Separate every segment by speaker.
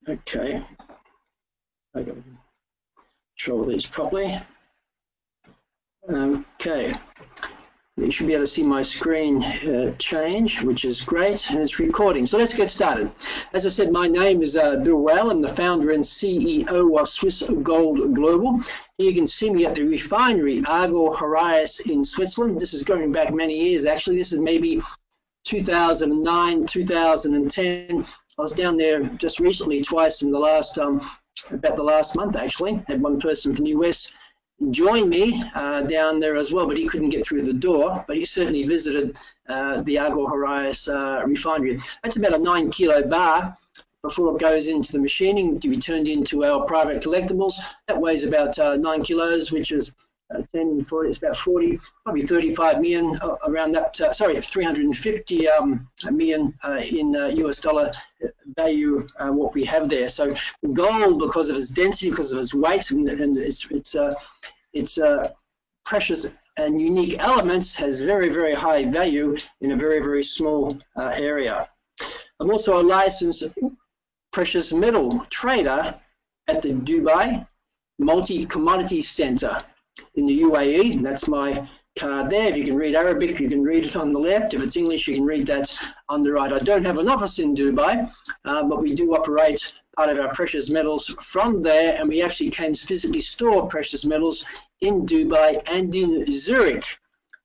Speaker 1: Okay. I got to control these properly. Okay. You should be able to see my screen change, which is great, and it's recording. So let's get started. As I said, my name is Bill Whale. I'm the founder and CEO of Swiss Gold Global. Here you can see me at the refinery Argo Horais in Switzerland. This is going back many years, actually. This is maybe 2009, 2010. I was down there just recently, twice in the last, about the last month, actually. Had one person from the US join me down there as well, but he couldn't get through the door, but he certainly visited the Argo Horais refinery. That's about a 9-kilo bar before it goes into the machining to be turned into our private collectibles. That weighs about 9 kilos, which is 10, 40, it's about 40, probably 35 million around that, sorry, 350 million in US dollar value, what we have there. So gold, because of its density, because of its weight, and its precious and unique elements, has very, very high value in a very, very small area. I'm also a licensed precious metal trader at the Dubai Multi-Commodity Center in the UAE. That's my card there. If you can read Arabic, you can read it on the left. If it's English, you can read that on the right. I don't have an office in Dubai, but we do operate part of our precious metals from there, and we actually can physically store precious metals in Dubai and in Zurich,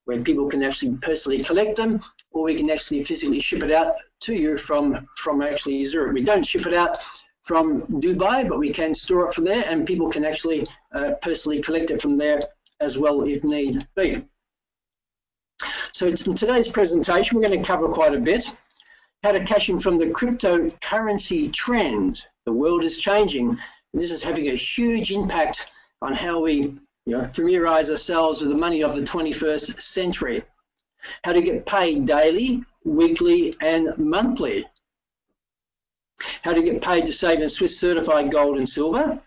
Speaker 1: where people can actually personally collect them, or we can actually physically ship it out to you from actually Zurich. We don't ship it out from Dubai, but we can store it from there, and people can actually personally collect it from there as well if need be. So in today's presentation, we're going to cover quite a bit. How to cash in from the cryptocurrency trend. The world is changing, and this is having a huge impact on how we familiarize ourselves with the money of the 21st century. How to get paid daily, weekly, and monthly. How to get paid to save in Swiss certified gold and silver.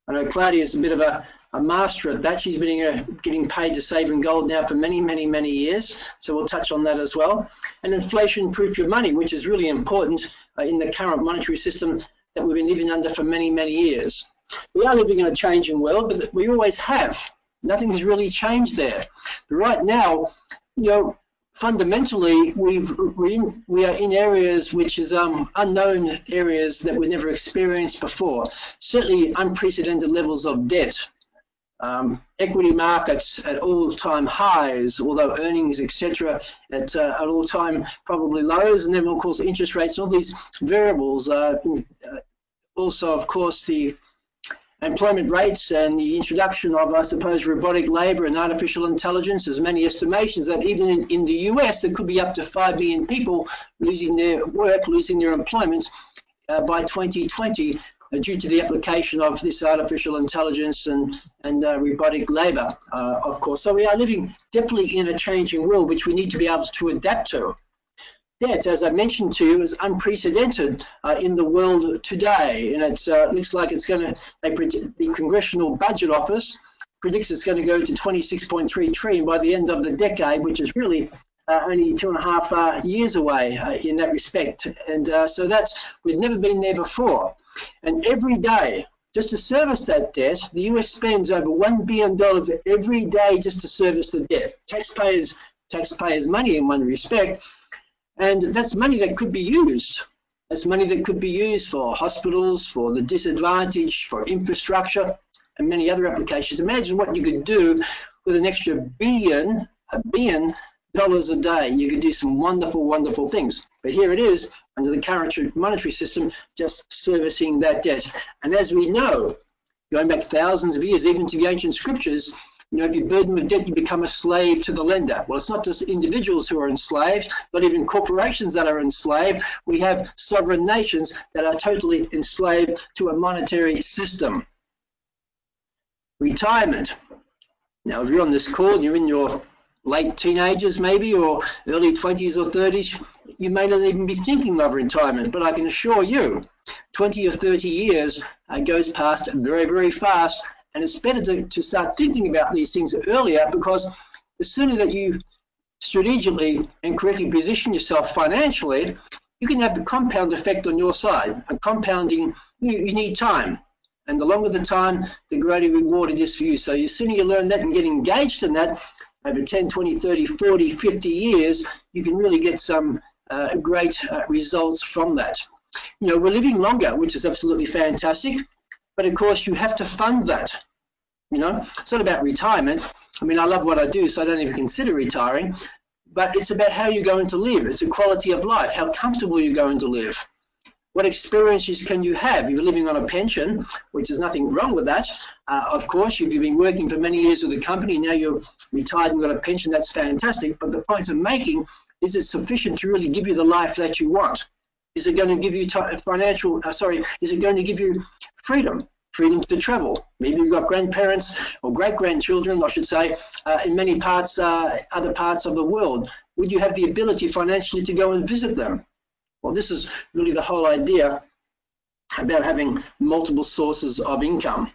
Speaker 1: I know Claudia is a bit of a master at that. She's been getting paid to save in gold now for many, many, many years. So we'll touch on that as well. And inflation-proof your money, which is really important in the current monetary system that we've been living under for many, many years. We are living in a changing world, but we always have. Nothing's really changed there. But right now, fundamentally, we are in areas which is unknown areas that we never experienced before. Certainly unprecedented levels of debt. Equity markets at all-time highs, although earnings, etc., at all-time probably lows, and then of course interest rates, all these variables. Also, of course, the employment rates and the introduction of, I suppose, robotic labor and artificial intelligence. There's many estimations that even in the US, there could be up to 5 million people losing their work, losing their employment by 2020 due to the application of this artificial intelligence and robotic labor, of course. So we are living definitely in a changing world, which we need to be able to adapt to. Debt, as I mentioned to you, is unprecedented in the world today, and it looks like it's going to, the Congressional Budget Office predicts it's going to go to 26.3 trillion by the end of the decade, which is really only 2.5 years away in that respect. And so we've never been there before. And every day, just to service that debt, the US spends over $1 billion every day just to service the debt. Taxpayers' money in one respect. And that's money that could be used. That's money that could be used for hospitals, for the disadvantaged, for infrastructure, and many other applications. Imagine what you could do with an extra $1 billion a day. You could do some wonderful, wonderful things. But here it is, under the current monetary system, just servicing that debt. And as we know, going back thousands of years, even to the ancient scriptures, if you're burdened with debt, you become a slave to the lender. Well, it's not just individuals who are enslaved, but even corporations that are enslaved. We have sovereign nations that are totally enslaved to a monetary system. Retirement. Now, if you're on this call and you're in your late teenagers maybe, or early 20s or 30s, you may not even be thinking of retirement. But I can assure you, 20 or 30 years goes past very, very fast. And it's better to start thinking about these things earlier, because the sooner that you strategically and correctly position yourself financially, you can have the compound effect on your side. A compounding, you need time. And the longer the time, the greater reward it is for you. So the sooner you learn that and get engaged in that, over 10, 20, 30, 40, 50 years, you can really get some great results from that. You know, we're living longer, which is absolutely fantastic. But of course, you have to fund that. You know, it's not about retirement. I mean, I love what I do, so I don't even consider retiring. But it's about how you're going to live. It's a quality of life, how comfortable you're going to live. What experiences can you have? If you're living on a pension, which is nothing wrong with that. Of course, if you've been working for many years with the company, now you're retired and got a pension, that's fantastic. But the point I'm making is it sufficient to really give you the life that you want? Is it going to give you is it going to give you freedom? Freedom to travel. Maybe you've got grandparents or great-grandchildren, I should say, in many parts, other parts of the world. Would you have the ability financially to go and visit them? Well, this is really the whole idea about having multiple sources of income.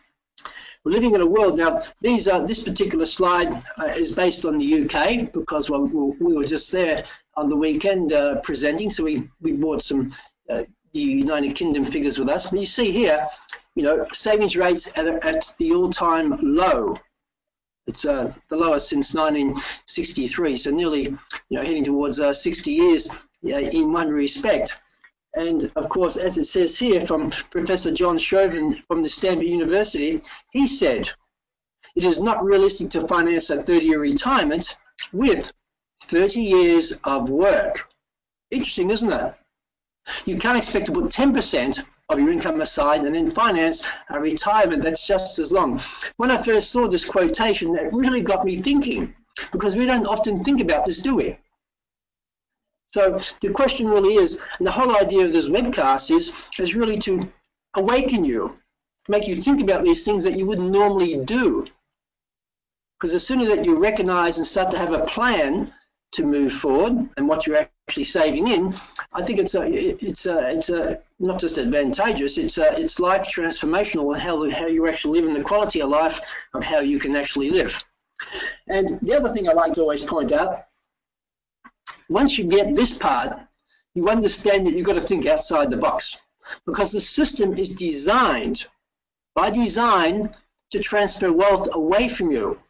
Speaker 1: We're living in a world now. This particular slide is based on the UK because we were just there on the weekend presenting, so we brought some the United Kingdom figures with us. But you see here, you know, savings rates at the all-time low. It's the lowest since 1963, so nearly, you know, heading towards 60 years in one respect. And of course, as it says here from Professor John Chauvin from the Stanford University, he said, it is not realistic to finance a 30-year retirement with 30 years of work. Interesting, isn't it? You can't expect to put 10% of your income aside and then finance a retirement that's just as long. When I first saw this quotation, that really got me thinking, because we don't often think about this, do we? So the question really is, and the whole idea of this webcast is really to awaken you, to make you think about these things that you wouldn't normally do. Because the sooner that you recognize and start to have a plan to move forward and what you're actually saving in, I think it's not just advantageous, it's life transformational and how you actually live in the quality of life of how you can actually live. And the other thing I like to always point out, once you get this part, you understand that you've got to think outside the box, because the system is designed, by design, to transfer wealth away from you.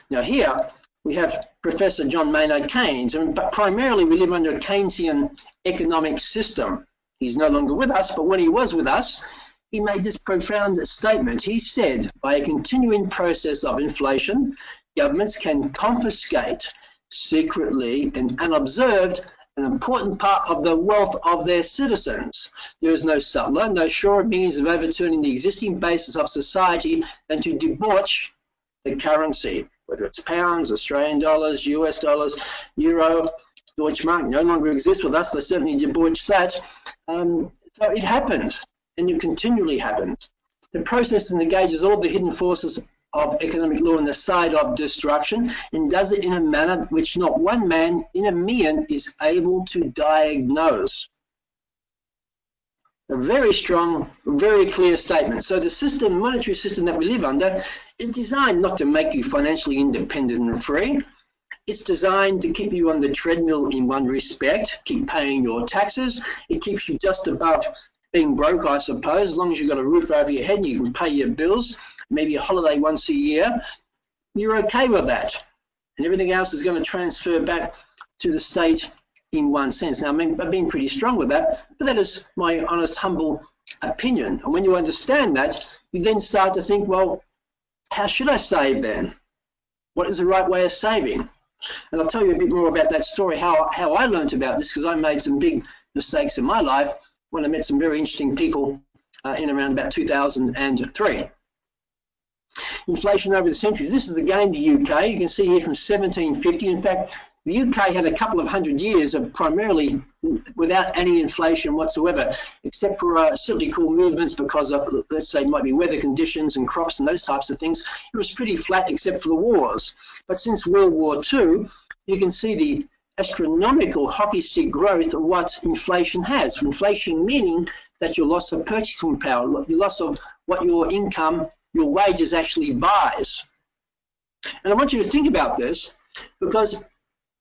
Speaker 1: Now here we have Professor John Maynard Keynes, but primarily we live under a Keynesian economic system. He's no longer with us, but when he was with us, he made this profound statement. He said, by a continuing process of inflation, governments can confiscate secretly and unobserved an important part of the wealth of their citizens. There is no subtler, no surer means of overturning the existing basis of society than to debauch the currency, whether it's pounds, Australian dollars, US dollars, euro, Deutschmark no longer exists with us. They certainly debauched that. So it happens, and it continually happens. The process engages all the hidden forces of economic law on the side of destruction, and does it in a manner which not one man in a million is able to diagnose. A very strong, very clear statement. So the system, monetary system that we live under is designed not to make you financially independent and free. It's designed to keep you on the treadmill in one respect, keep paying your taxes. It keeps you just above being broke, I suppose, as long as you've got a roof over your head and you can pay your bills, maybe a holiday once a year, you're okay with that. And everything else is going to transfer back to the state in one sense. Now, I mean, I've been pretty strong with that, but that is my honest, humble opinion. And when you understand that, you then start to think, well, how should I save then? What is the right way of saving? And I'll tell you a bit more about that story, how I learned about this, because I made some big mistakes in my life when I met some very interesting people in around about 2003. Inflation over the centuries. This is again the UK. You can see here from 1750. In fact, the UK had a couple of hundred years of primarily without any inflation whatsoever, except for cyclical movements because of, let's say, might be weather conditions and crops and those types of things. It was pretty flat except for the wars. But since World War II, you can see the astronomical hockey stick growth of what inflation has. Inflation meaning that your loss of purchasing power, the loss of what your income, your wages actually buys. And I want you to think about this, because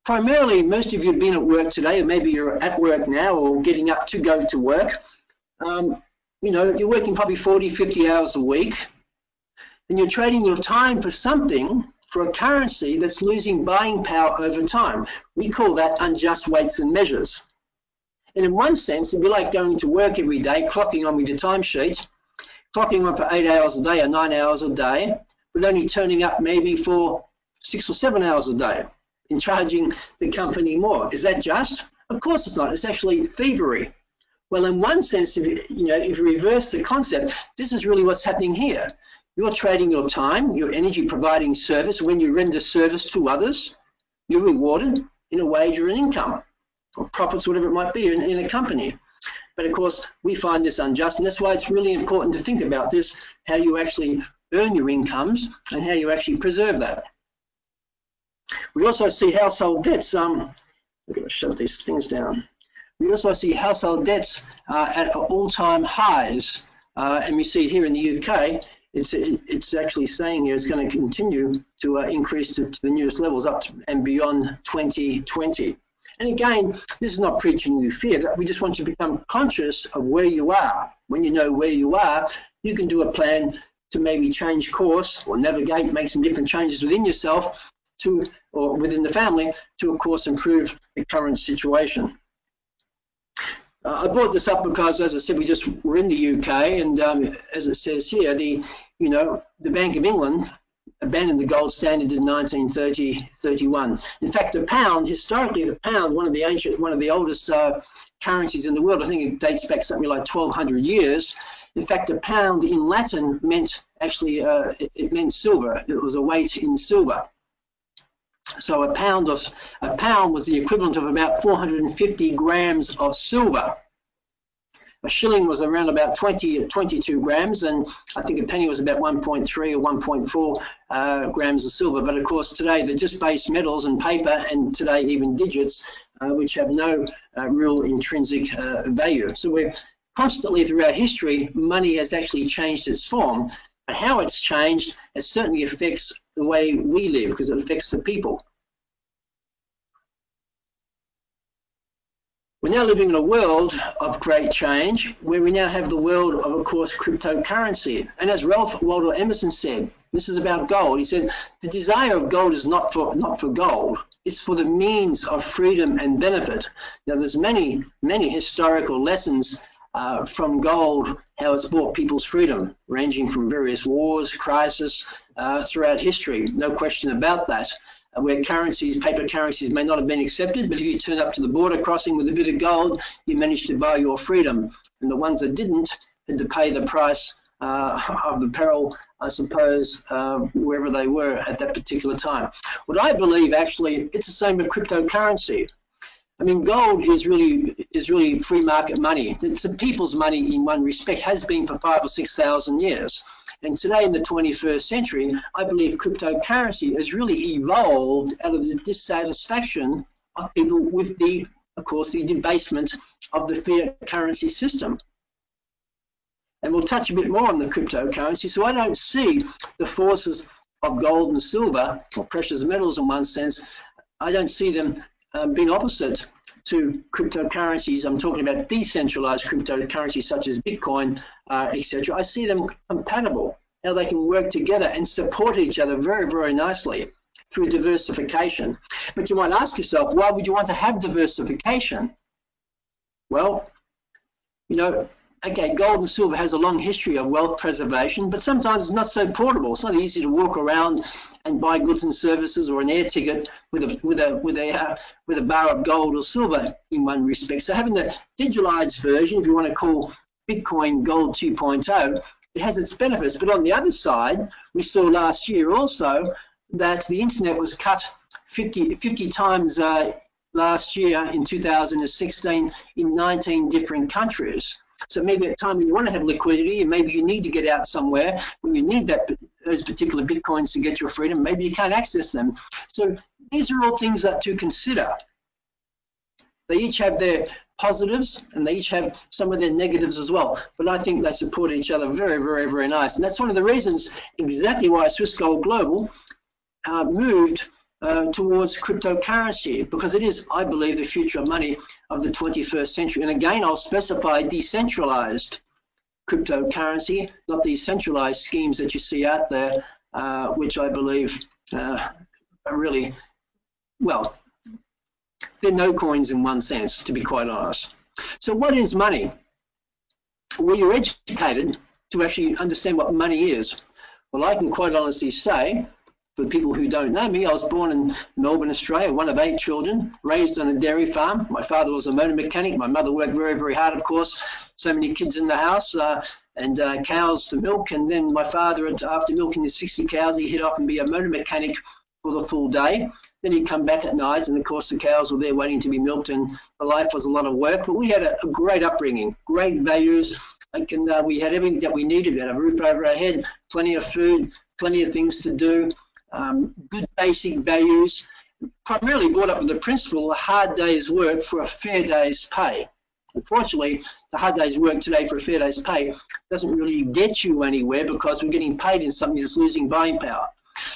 Speaker 1: primarily, most of you have been at work today, or maybe you're at work now or getting up to go to work. You know, you're working probably 40, 50 hours a week, and you're trading your time for something, for a currency that's losing buying power over time. We call that unjust weights and measures. And in one sense, it'd be like going to work every day, clocking on with your timesheet, clocking on for 8 hours a day or 9 hours a day, but only turning up maybe for 6 or 7 hours a day and charging the company more. Is that just? Of course it's not. It's actually thievery. Well, in one sense, if you reverse the concept, this is really what's happening here. You're trading your time, your energy providing service. When you render service to others, you're rewarded in a wage or an income, or profits, whatever it might be in a company. But of course, we find this unjust, and that's why it's really important to think about this, how you actually earn your incomes and how you actually preserve that. We also see household debts. We're going to shut these things down. We also see household debts at all-time highs, and we see it here in the UK. It's actually saying here it's going to continue to increase to the newest levels up to and beyond 2020. And again, this is not preaching you fear. We just want you to become conscious of where you are. When you know where you are, you can do a plan to maybe change course or navigate, make some different changes within yourself or within the family to, of course, improve the current situation. I brought this up because, as I said, we're in the UK, and as it says here, the Bank of England abandoned the gold standard in 1931. In fact, the pound, historically, the pound, one of the oldest currencies in the world. I think it dates back something like 1,200 years. In fact, a pound in Latin meant actually it meant silver. It was a weight in silver. So a pound was the equivalent of about 450 grams of silver. A shilling was around about 22 grams, and I think a penny was about 1.3 or 1.4 grams of silver. But of course, today they're just base metals and paper, and today even digits, which have no real intrinsic value. So we're constantly throughout history, money has actually changed its form. But how it's changed, it certainly affects the way we live, because it affects the people. We're now living in a world of great change, where we now have the world of course, cryptocurrency. And as Ralph Waldo Emerson said, this is about gold. He said, the desire of gold is not for gold. It's for the means of freedom and benefit. Now, there's many historical lessons from gold, how it's brought people's freedom, ranging from various wars, crises throughout history. No question about that. Where paper currencies may not have been accepted, but if you turn up to the border crossing with a bit of gold, you managed to buy your freedom. And the ones that didn't had to pay the price of the peril, I suppose, wherever they were at that particular time. What I believe, actually, it's the same with cryptocurrency. I mean, gold is really free market money. It's the people's money in one respect, has been for 5,000 or 6,000 years. And today in the 21st century, I believe cryptocurrency has really evolved out of the dissatisfaction of people with of course, the debasement of the fiat currency system. And we'll touch a bit more on the cryptocurrency. So I don't see the forces of gold and silver, or precious metals in one sense, I don't see them being opposite to cryptocurrencies. I'm talking about decentralized cryptocurrencies such as Bitcoin, etc. I see them compatible, how they can work together and support each other very, very nicely through diversification. But you might ask yourself, why would you want to have diversification? Well, okay, gold and silver has a long history of wealth preservation, but sometimes it's not so portable. It's not easy to walk around and buy goods and services or an air ticket with a bar of gold or silver in one respect. So having the digitalized version, if you want to call Bitcoin Gold 2.0, it has its benefits. But on the other side, we saw last year also that the internet was cut 50 times last year in 2016 in 19 different countries. So maybe at a time when you want to have liquidity and maybe you need to get out somewhere, when you need those particular Bitcoins to get your freedom, maybe you can't access them. So these are all things that to consider. They each have their positives and they each have some of their negatives as well. But I think they support each other very, very, very nice. And that's one of the reasons exactly why Swiss Gold Global moved towards cryptocurrency, because it is, I believe, the future of money of the 21st century. And again, I'll specify decentralized cryptocurrency, not these centralized schemes that you see out there, which I believe are really, well, they're no coins in one sense, to be quite honest. So what is money? Were you educated to actually understand what money is? Well, I can quite honestly say, for people who don't know me, I was born in Melbourne, Australia, one of 8 children, raised on a dairy farm. My father was a motor mechanic. My mother worked very, very hard, of course. So many kids in the house and cows to milk. And then my father, after milking the 60 cows, he'd head off and be a motor mechanic for the full day. Then he'd come back at night, and of course the cows were there waiting to be milked, and the life was a lot of work. But we had a great upbringing, great values. We had everything that we needed. We had a roof over our head, plenty of food, plenty of things to do. Good basic values, primarily brought up with the principle of a hard day's work for a fair day's pay. Unfortunately, the hard day's work today for a fair day's pay doesn't really get you anywhere, because we're getting paid in something that's losing buying power.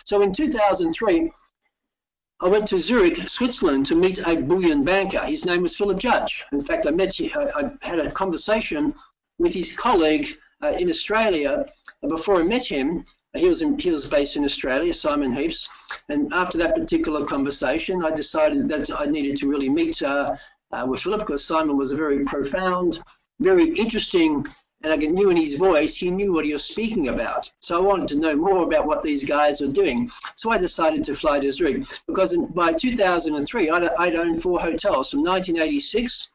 Speaker 1: So in 2003, I went to Zurich, Switzerland, to meet a bullion banker. His name was Philip Judge. In fact, I had a conversation with his colleague in Australia before I met him. He was based in Australia, Simon Heaps, and after that particular conversation, I decided that I needed to really meet with Philip, because Simon was a very profound, very interesting, and I knew in his voice he knew what he was speaking about. So I wanted to know more about what these guys are doing. So I decided to fly to Zurich, because by 2003, I'd owned 4 hotels. From 1986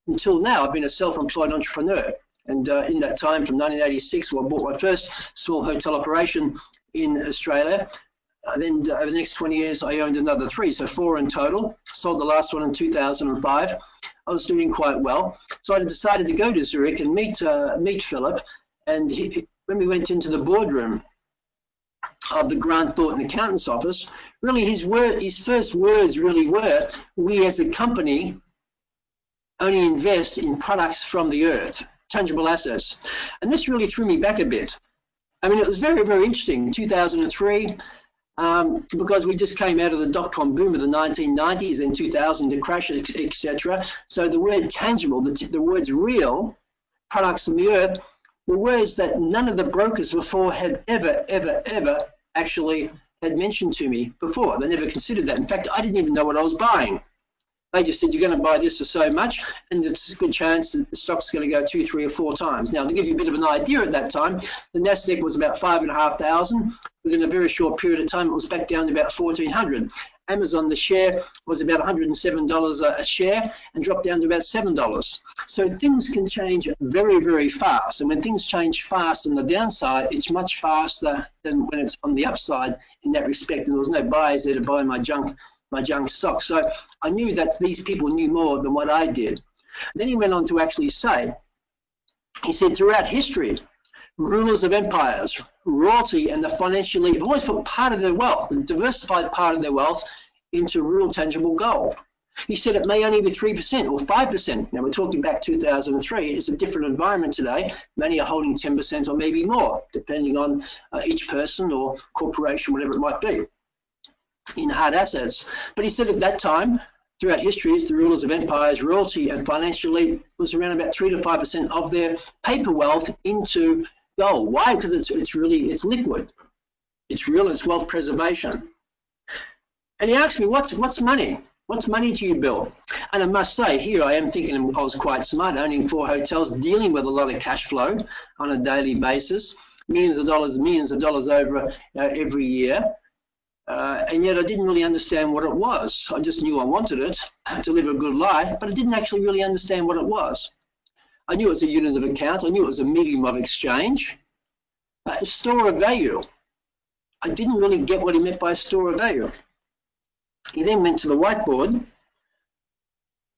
Speaker 1: until now, I've been a self-employed entrepreneur. And in that time, from 1986, I bought my first small hotel operation in Australia. Then over the next 20 years, I owned another 3, so 4 in total. Sold the last one in 2005. I was doing quite well. So I decided to go to Zurich and meet Philip. And when we went into the boardroom of the Grant Thornton accountant's office, really his first words really were, "We as a company only invest in products from the earth, tangible assets." And this really threw me back a bit. I mean, it was very, very interesting, 2003, because we just came out of the dot-com boom of the 1990s, and 2000, the crash, etc. So the word tangible, the words real, products from the earth, were words that none of the brokers before had ever actually had mentioned to me before. They never considered that. In fact, I didn't even know what I was buying. They just said, you're going to buy this for so much, and it's a good chance that the stock's going to go 2, 3, or 4 times. Now, to give you a bit of an idea at that time, the Nasdaq was about 5,500. Within a very short period of time, it was back down to about 1,400. Amazon, the share, was about $107 a share and dropped down to about $7. So things can change very, very fast. And when things change fast on the downside, it's much faster than when it's on the upside in that respect. And there was no buyers there to buy my junk stock. So I knew that these people knew more than what I did. And then he went on to actually say, he said, throughout history, rulers of empires, royalty, and the financial elite have always put part of their wealth, the diversified part of their wealth, into real tangible gold. He said it may only be 3% or 5%. Now we're talking back 2003. It's a different environment today. Many are holding 10% or maybe more, depending on each person or corporation, whatever it might be, in hard assets. But he said at that time, throughout history, the rulers of empires, royalty, and financial elite was around about 3 to 5% of their paper wealth into gold. Why? Because it's liquid, it's real, it's wealth preservation. And he asked me, what's money? What money do you build? And I must say, here I am thinking I was quite smart, owning 4 hotels, dealing with a lot of cash flow on a daily basis, millions of dollars over every year. And yet I didn't really understand what it was. I just knew I wanted it to live a good life, but I didn't actually really understand what it was. I knew it was a unit of account. I knew it was a medium of exchange, a store of value. I didn't really get what he meant by store of value. He then went to the whiteboard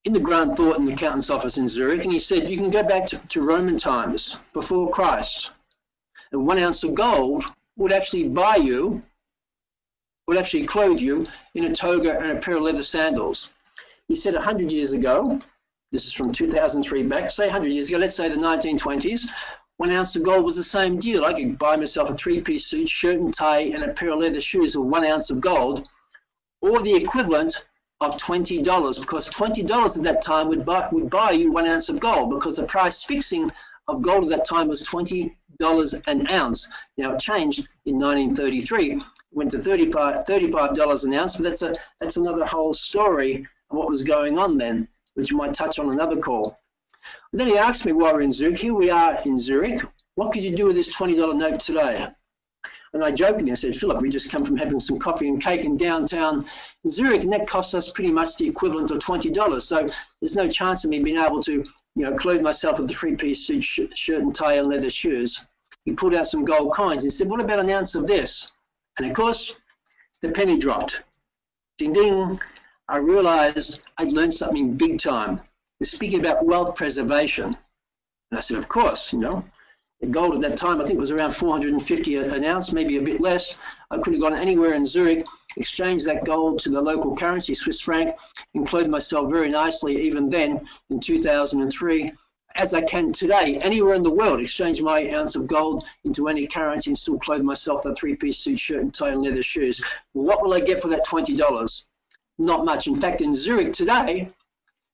Speaker 1: in the Grant Thornton accountant's office in Zurich, and he said, you can go back to Roman times, before Christ, and 1 ounce of gold would actually buy you, would actually clothe you in a toga and a pair of leather sandals. He said 100 years ago, this is from 2003 back, say 100 years ago, let's say the 1920s, 1 ounce of gold was the same deal. I could buy myself a 3-piece suit, shirt and tie, and a pair of leather shoes with 1 ounce of gold, or the equivalent of $20, because $20 at that time would buy you 1 ounce of gold, because the price fixing of gold at that time was $20 an ounce. Now it changed in 1933, went to $35 an ounce, but that's another whole story of what was going on then, which we might touch on another call. And then he asked me while we're in Zurich, here we are in Zurich, what could you do with this $20 note today? And I jokingly said, Philip, we just come from having some coffee and cake in downtown Zurich, and that cost us pretty much the equivalent of $20. So there's no chance of me being able to, clothe myself with a 3-piece suit, shirt and tie and leather shoes. He pulled out some gold coins and said, what about an ounce of this? And of course, the penny dropped. Ding, ding. I realized I'd learned something big time. We're speaking about wealth preservation. And I said, of course, the gold at that time, I think, was around 450 an ounce, maybe a bit less. I could have gone anywhere in Zurich, exchanged that gold to the local currency, Swiss franc, and clothed myself very nicely, even then, in 2003, as I can today, anywhere in the world, exchange my ounce of gold into any currency and still clothe myself in a 3-piece suit, shirt and tie and leather shoes. Well, what will I get for that $20? Not much. In fact, in Zurich today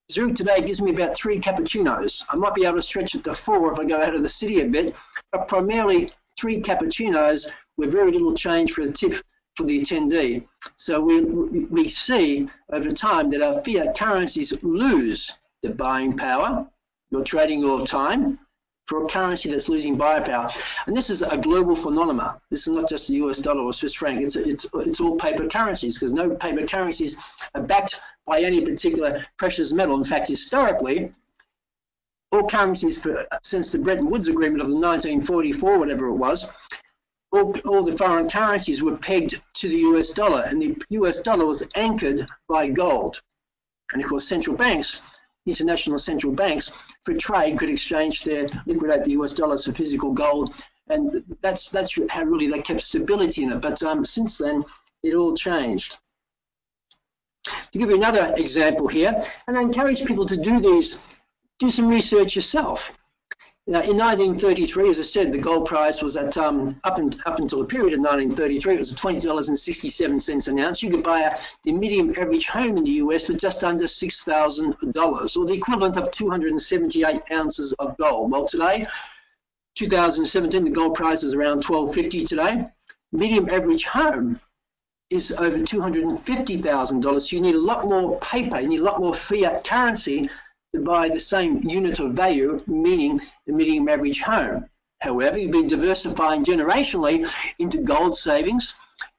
Speaker 1: gives me about 3 cappuccinos. I might be able to stretch it to 4 if I go out of the city a bit, but primarily 3 cappuccinos with very little change for a tip for the attendee. So we see over time that our fiat currencies lose the buying power. You're trading your time for a currency that's losing buying power. And this is a global phenomenon. This is not just the US dollar or Swiss franc. It's all paper currencies, because no paper currencies are backed by any particular precious metal. In fact, historically, all currencies since the Bretton Woods Agreement of the 1944, whatever it was, all the foreign currencies were pegged to the US dollar, and the US dollar was anchored by gold. And of course, central banks, international central banks, for trade could liquidate the US dollars for physical gold, and that's how really they kept stability in it. But since then, it all changed. To give you another example here, and I encourage people to do some research yourself. Now, in 1933, as I said, the gold price was at, up until the period of 1933, it was at $20.67 an ounce. You could buy the medium average home in the US for just under $6,000, or the equivalent of 278 ounces of gold. Well, today, 2017, the gold price is around $12.50 today. Medium average home is over $250,000. So you need a lot more paper, you need a lot more fiat currency to buy the same unit of value, meaning the medium average home. However, you've been diversifying generationally into gold savings.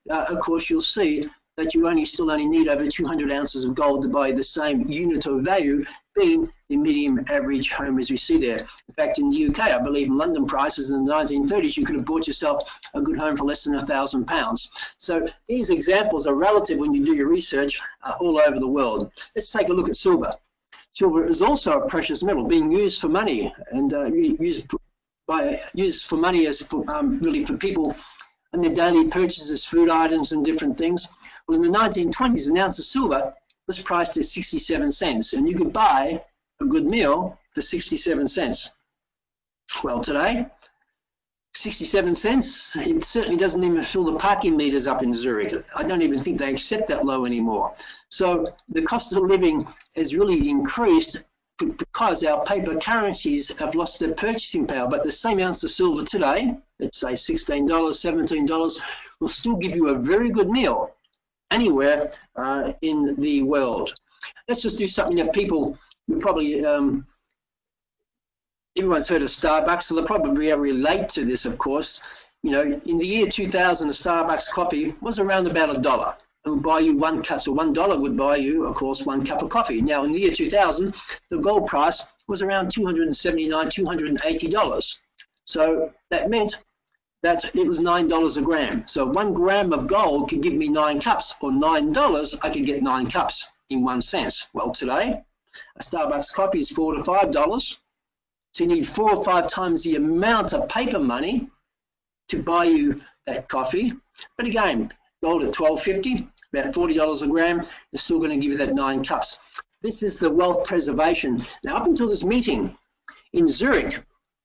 Speaker 1: Of course, you'll see that you still only need over 200 ounces of gold to buy the same unit of value, being the medium average home as we see there. In fact, in the UK, I believe in London prices in the 1930s, you could have bought yourself a good home for less than £1,000. So these examples are relative when you do your research all over the world. Let's take a look at silver. Silver is also a precious metal being used for money, and used for money as really for people and their daily purchases, food items and different things. Well, in the 1920s, an ounce of silver was priced at 67 cents, and you could buy a good meal for 67 cents. Well, today, 67 cents, it certainly doesn't even fill the parking meters up in Zurich. I don't even think they accept that low anymore. So the cost of living has really increased because our paper currencies have lost their purchasing power. But the same ounce of silver today, let's say $16, $17, will still give you a very good meal anywhere in the world. Let's just do something that people would probably, everyone's heard of Starbucks, so they'll probably relate to this, of course. You know, in the year 2000, a Starbucks coffee was around about $1. It would buy you 1 cup, so $1 would buy you, of course, 1 cup of coffee. Now, in the year 2000, the gold price was around $279, $280. So that meant that it was $9 a gram. So 1 gram of gold could give me 9 cups, or $9, I could get 9 cups in 1 cent. Well, today, a Starbucks coffee is $4 to $5. So you need 4 or 5 times the amount of paper money to buy you that coffee. But again, gold at $12.50, about $40 a gram, is still going to give you that 9 cups. This is the wealth preservation. Now, up until this meeting in Zurich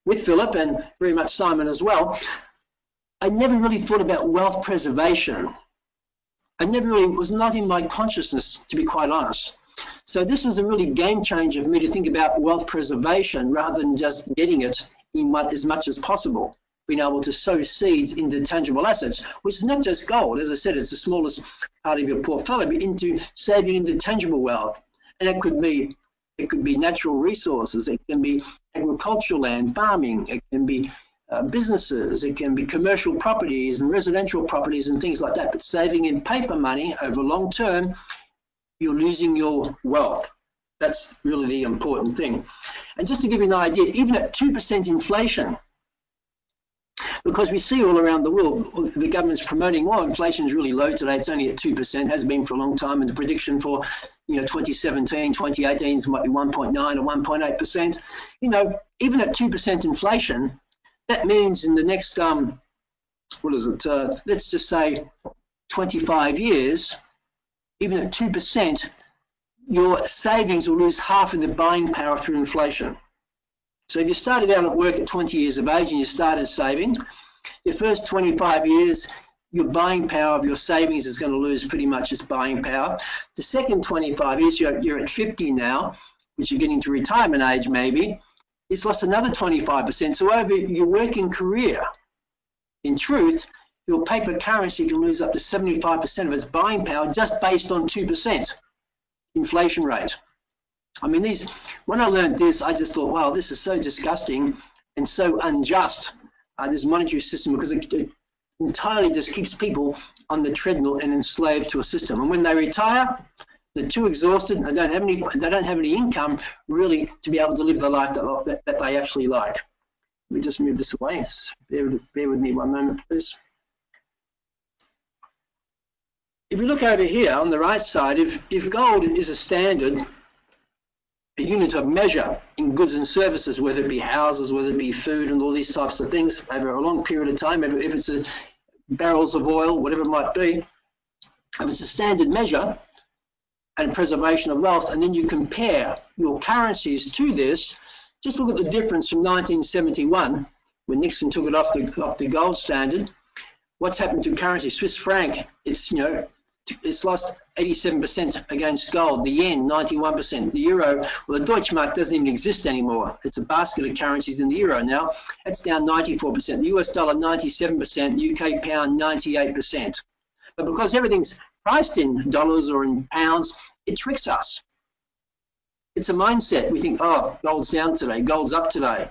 Speaker 1: with Philip and very much Simon as well, I never really thought about wealth preservation I never really, it was not in my consciousness, to be quite honest. So this was a really game changer for me to think about wealth preservation rather than just getting it in as much as possible, being able to sow seeds into tangible assets, which is not just gold. As I said, it's the smallest part of your portfolio, but into saving into tangible wealth. And it could be natural resources, it can be agricultural land, farming, it can be businesses, it can be commercial properties and residential properties and things like that. But saving in paper money over long term, you're losing your wealth. That's really the important thing. And just to give you an idea, even at 2% inflation, because we see all around the world, the government's promoting, well, inflation is really low today, it's only at 2%, has been for a long time, and the prediction for 2017, 2018 might be 1.9 or 1.8%. Even at 2% inflation, that means in the next, let's just say 25 years, even at 2%, your savings will lose half of the buying power through inflation. So if you started out at work at 20 years of age and you started saving, your first 25 years, your buying power of your savings is going to lose pretty much its buying power. The second 25 years, you're at 50 now, which you're getting to retirement age maybe, it's lost another 25%. So over your working career, in truth, your paper currency can lose up to 75% of its buying power just based on 2% inflation rate. I mean, when I learned this, I just thought, wow, this is so disgusting and so unjust, this monetary system, because it entirely just keeps people on the treadmill and enslaved to a system. And when they retire, they're too exhausted and they don't have any income really to be able to live the life that they actually like. Let me just move this away. Bear with me one moment, please. If you look over here on the right side, if gold is a standard, a unit of measure in goods and services, whether it be houses, whether it be food and all these types of things over a long period of time, if it's barrels of oil, whatever it might be, if it's a standard measure and preservation of wealth, and then you compare your currencies to this, just look at the difference from 1971, when Nixon took it off the gold standard. What's happened to currency? Swiss franc, it's lost 87% against gold. The yen, 91%. The euro, well, the Deutschmark doesn't even exist anymore. It's a basket of currencies in the euro now. It's down 94%. The US dollar, 97%. The UK pound, 98%. But because everything's priced in dollars or in pounds, it tricks us. It's a mindset. We think, oh, gold's down today, gold's up today.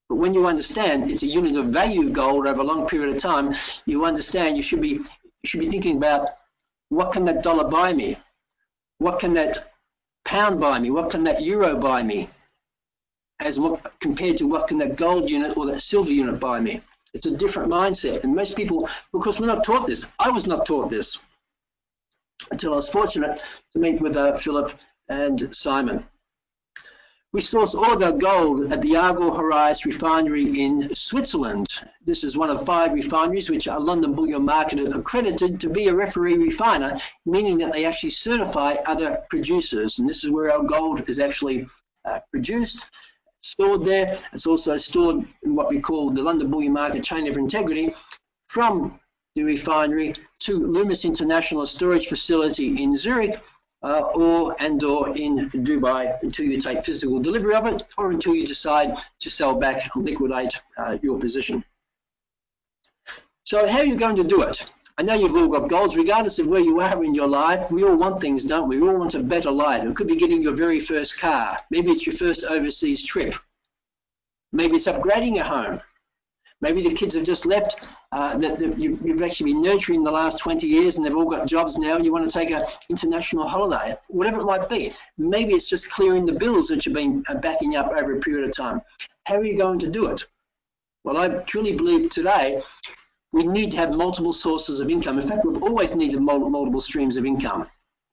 Speaker 1: But when you understand it's a unit of value, gold, over a long period of time, you understand you should be thinking about, what can that dollar buy me? What can that pound buy me? What can that euro buy me? Compared to what can that gold unit or that silver unit buy me? It's a different mindset. And most people, because we're not taught this, I was not taught this until I was fortunate to meet with Philip and Seaman. We source all of our gold at the Auvesta refinery in Switzerland. This is one of 5 refineries which are London Bullion Market accredited to be a referee refiner, meaning that they actually certify other producers. And this is where our gold is actually produced, stored there. It's also stored in what we call the London Bullion Market chain of integrity from the refinery to Loomis International Storage Facility in Zurich, or in Dubai, until you take physical delivery of it, or until you decide to sell back and liquidate your position. So how are you going to do it? I know you've all got goals, regardless of where you are in your life. We all want things, don't we? We all want a better life. It could be getting your very first car. Maybe it's your first overseas trip. Maybe it's upgrading your home. Maybe the kids have just left that you've actually been nurturing the last 20 years and they've all got jobs now and you want to take an international holiday, whatever it might be. Maybe it's just clearing the bills that you've been backing up over a period of time. How are you going to do it? Well, I truly believe today we need to have multiple sources of income. In fact, we've always needed multiple streams of income,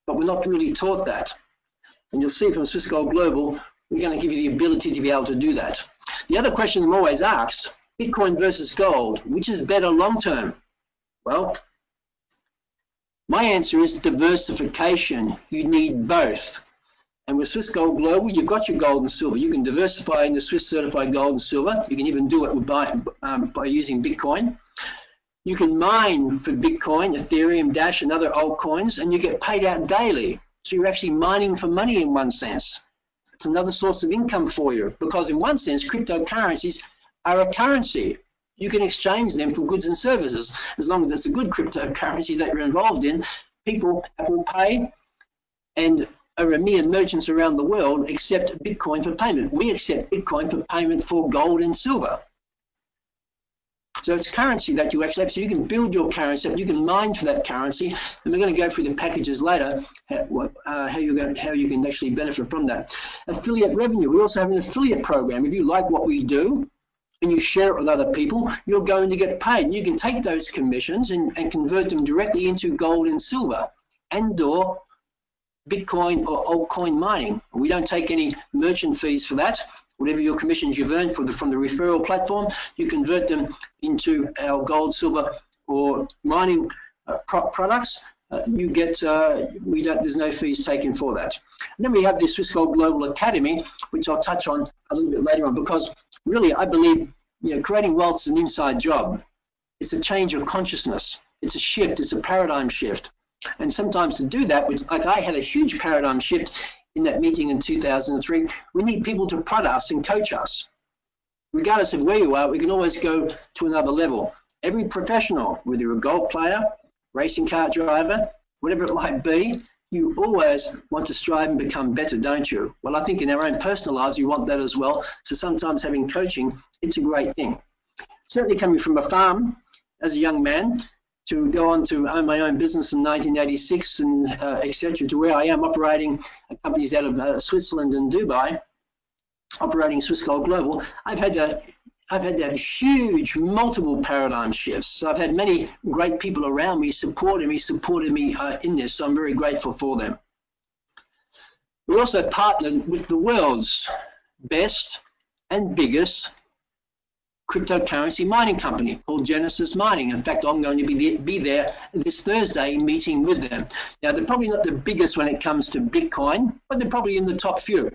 Speaker 1: but we're not really taught that. And you'll see from Swiss Gold Global, we're going to give you the ability to be able to do that. The other question I'm always asked, Bitcoin versus gold, which is better long term? Well, my answer is diversification. You need both. And with Swiss Gold Global, you've got your gold and silver. You can diversify into Swiss certified gold and silver. You can even do it by using Bitcoin. You can mine for Bitcoin, Ethereum, Dash, and other altcoins, and you get paid out daily. So you're actually mining for money in one sense. It's another source of income for you, because in one sense, cryptocurrencies are a currency. You can exchange them for goods and services. As long as it's a good cryptocurrency that you're involved in, people will pay, and EMEA merchants around the world accept Bitcoin for payment. We accept Bitcoin for payment for gold and silver. So it's currency that you actually have. So you can build your currency, you can mine for that currency, and we're going to go through the packages later, how you can actually benefit from that. Affiliate revenue. We also have an affiliate program. If you like what we do and you share it with other people, you're going to get paid. You can take those commissions and convert them directly into gold and silver and/or Bitcoin or altcoin mining. We don't take any merchant fees for that. Whatever your commissions you've earned from the referral platform, you convert them into our gold, silver, or mining products. You get there's no fees taken for that. And then we have the Swissquote Global Academy, which I'll touch on a little bit later on, because really I believe creating wealth is an inside job. It's a change of consciousness. It's a shift. It's a paradigm shift. And sometimes to do that, which like I had a huge paradigm shift in that meeting in 2003, we need people to prod us and coach us. Regardless of where you are, we can always go to another level. Every professional, whether you're a golf player, racing car driver, whatever it might be, you always want to strive and become better, don't you? Well, I think in our own personal lives, you want that as well. So sometimes having coaching, it's a great thing. Certainly coming from a farm as a young man, to go on to own my own business in 1986 and etc., to where I am operating companies out of Switzerland and Dubai, operating Swissquote Global. I've had to have huge multiple paradigm shifts. So I've had many great people around me supporting me in this, so I'm very grateful for them. We also partnered with the world's best and biggest cryptocurrency mining company called Genesis Mining. In fact, I'm going to be there this Thursday meeting with them. Now, they're probably not the biggest when it comes to Bitcoin, but they're probably in the top few,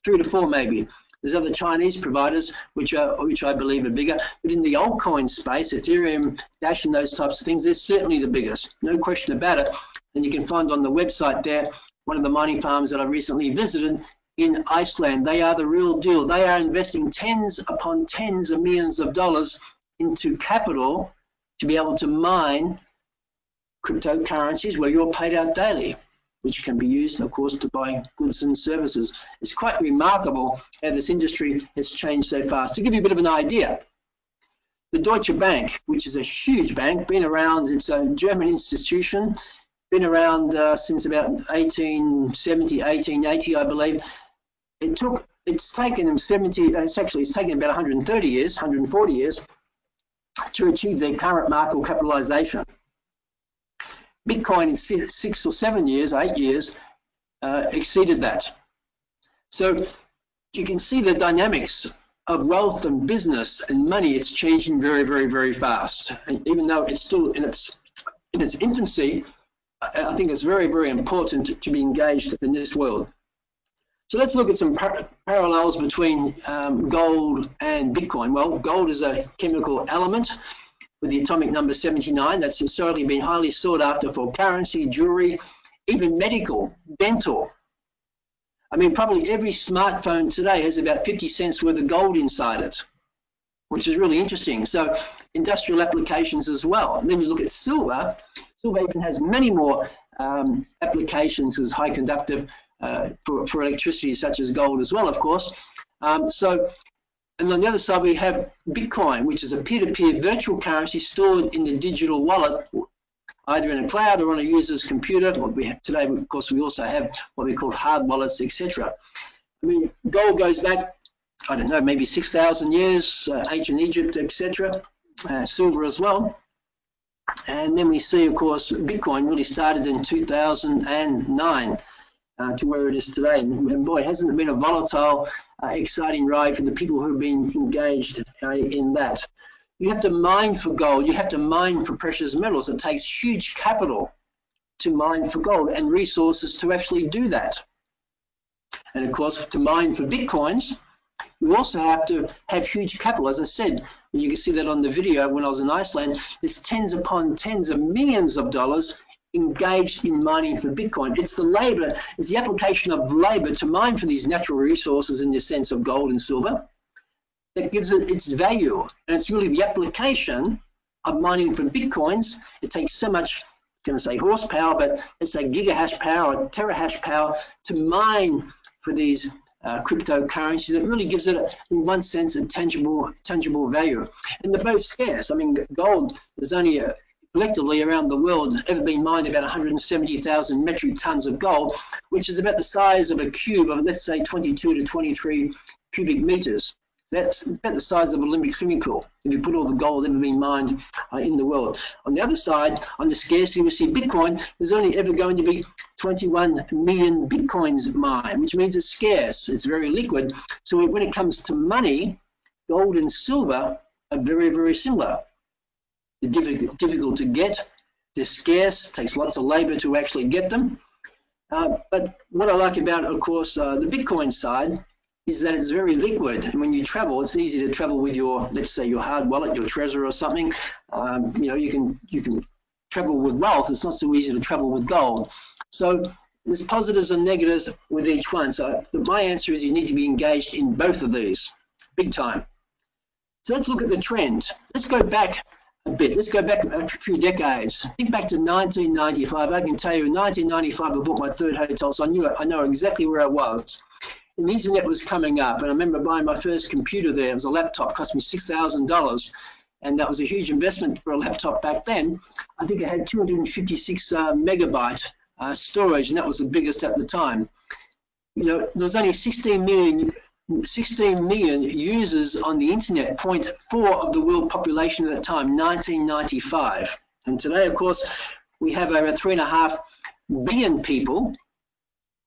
Speaker 1: 3 to 4 maybe. There's other Chinese providers which I believe are bigger, but in the altcoin space, Ethereum, Dash, and those types of things, they're certainly the biggest, no question about it. And you can find on the website there one of the mining farms that I recently visited in Iceland. They are the real deal. They are investing tens upon tens of millions of dollars into capital to be able to mine cryptocurrencies where you're paid out daily, which can be used, of course, to buy goods and services. It's quite remarkable how this industry has changed so fast. To give you a bit of an idea, the Deutsche Bank, which is a huge bank, been around, it's a German institution, been around since about 1870, 1880, I believe. It's taken them it's taken about 130 years, 140 years to achieve their current market capitalization. Bitcoin in 6 or 7 years, 8 years, exceeded that. So you can see the dynamics of wealth and business and money. It's changing very, very, very fast. And even though it's still in its infancy, I think it's very, very important to be engaged in this world. So let's look at some parallels between gold and Bitcoin. Well, gold is a chemical element with the atomic number 79 that's historically been highly sought after for currency, jewelry, even medical, dental. I mean, probably every smartphone today has about 50 cents worth of gold inside it, which is really interesting. So industrial applications as well. And then you look at silver. Silver even has many more applications as high conductive for electricity, such as gold as well, of course. And on the other side, we have Bitcoin, which is a peer-to-peer virtual currency stored in the digital wallet, either in a cloud or on a user's computer. What we have today, of course, we also have what we call hard wallets, etc. I mean, gold goes back, I don't know, maybe 6,000 years, ancient Egypt, etc. Silver as well. And then we see, of course, Bitcoin really started in 2009. To where it is today. And boy, hasn't it been a volatile, exciting ride for the people who have been engaged in that. You have to mine for gold. You have to mine for precious metals. It takes huge capital to mine for gold and resources to actually do that. And of course, to mine for Bitcoins, You also have to have huge capital. As I said, you can see that on the video when I was in Iceland, there's tens upon tens of millions of dollars engaged in mining for Bitcoin. It's the labor, it's the application of labor to mine for these natural resources in the sense of gold and silver that gives it its value. And it's really the application of mining for Bitcoins. It takes so much, I'm going to say horsepower, but let's say gigahash power or terahash power to mine for these cryptocurrencies that really gives it, in one sense, a tangible value. And they're both scarce. I mean, gold is only collectively around the world ever been mined about 170,000 metric tons of gold, which is about the size of a cube of, let's say, 22 to 23 cubic meters. That's about the size of an Olympic swimming pool if you put all the gold ever been mined in the world. On the other side, on the scarcity, we see Bitcoin, there's only ever going to be 21 million Bitcoins mined, which means it's scarce, it's very liquid. So when it comes to money, gold and silver are very, very similar. They're difficult to get, they're scarce, it takes lots of labor to actually get them. But what I like about, of course, the Bitcoin side is that it's very liquid. And when you travel, it's easy to travel with your, let's say, your hard wallet, your Trezor or something. You know, you can travel with wealth. It's not so easy to travel with gold. So there's positives and negatives with each one. So my answer is you need to be engaged in both of these, big time. So let's look at the trend. Let's go back a bit. Let's go back a few decades. Think back to 1995. I can tell you in 1995 I bought my third hotel, so I know exactly where I was. And the internet was coming up, and I remember buying my first computer there. It was a laptop, cost me $6,000, and that was a huge investment for a laptop back then. I think it had 256 megabyte storage, and that was the biggest at the time. You know, there was only 16 million users on the internet, 0.4 of the world population at the time, 1995. And today, of course, we have over 3.5 billion people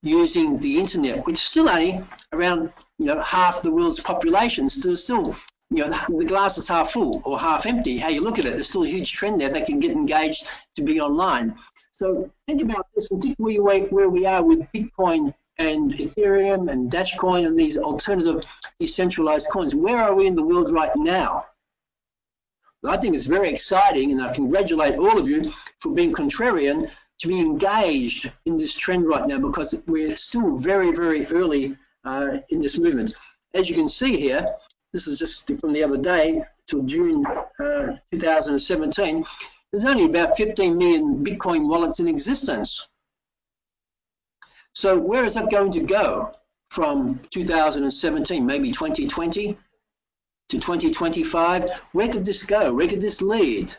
Speaker 1: using the internet, which is still only around, you know, half the world's population. So still, you know, the glass is half full or half empty. How you look at it, there's still a huge trend there that can get engaged to be online. So think about this and think where we are with Bitcoin and Ethereum and Dashcoin and these alternative decentralized coins. Where are we in the world right now? Well, I think it's very exciting, and I congratulate all of you for being contrarian to be engaged in this trend right now, because we're still very, very early in this movement. As you can see here, this is just from the other day till June 2017, there's only about 15 million Bitcoin wallets in existence. So where is that going to go from 2017, maybe 2020 to 2025? Where could this go? Where could this lead?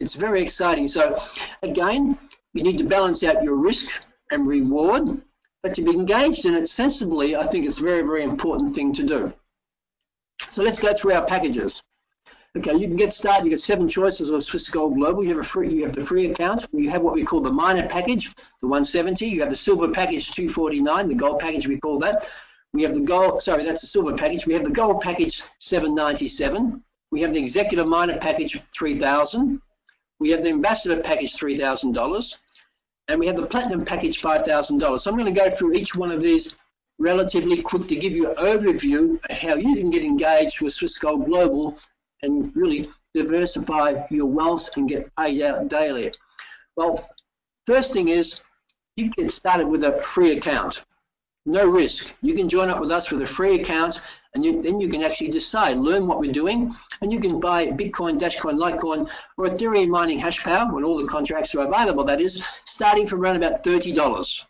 Speaker 1: It's very exciting. So again, you need to balance out your risk and reward, but to be engaged in it sensibly, I think it's a very, very important thing to do. So let's go through our packages. Okay, you can get started. You get 7 choices of Swiss Gold Global. You have the free account. You have what we call the miner package, the 170. You have the silver package, 249. The gold package, we call that. We have the gold. Sorry, that's the silver package. We have the gold package, 797. We have the executive miner package, 3,000. We have the ambassador package, $3,000. And we have the platinum package, $5,000. So I'm going to go through each one of these relatively quick to give you an overview of how you can get engaged with Swiss Gold Global and really diversify your wealth and get paid out daily. Well, first thing is you get started with a free account. No risk. You can join up with us with a free account, and then you can actually decide, learn what we're doing, and you can buy Bitcoin, Dashcoin, Litecoin, or Ethereum mining hash power when all the contracts are available, that is, starting from around about $30.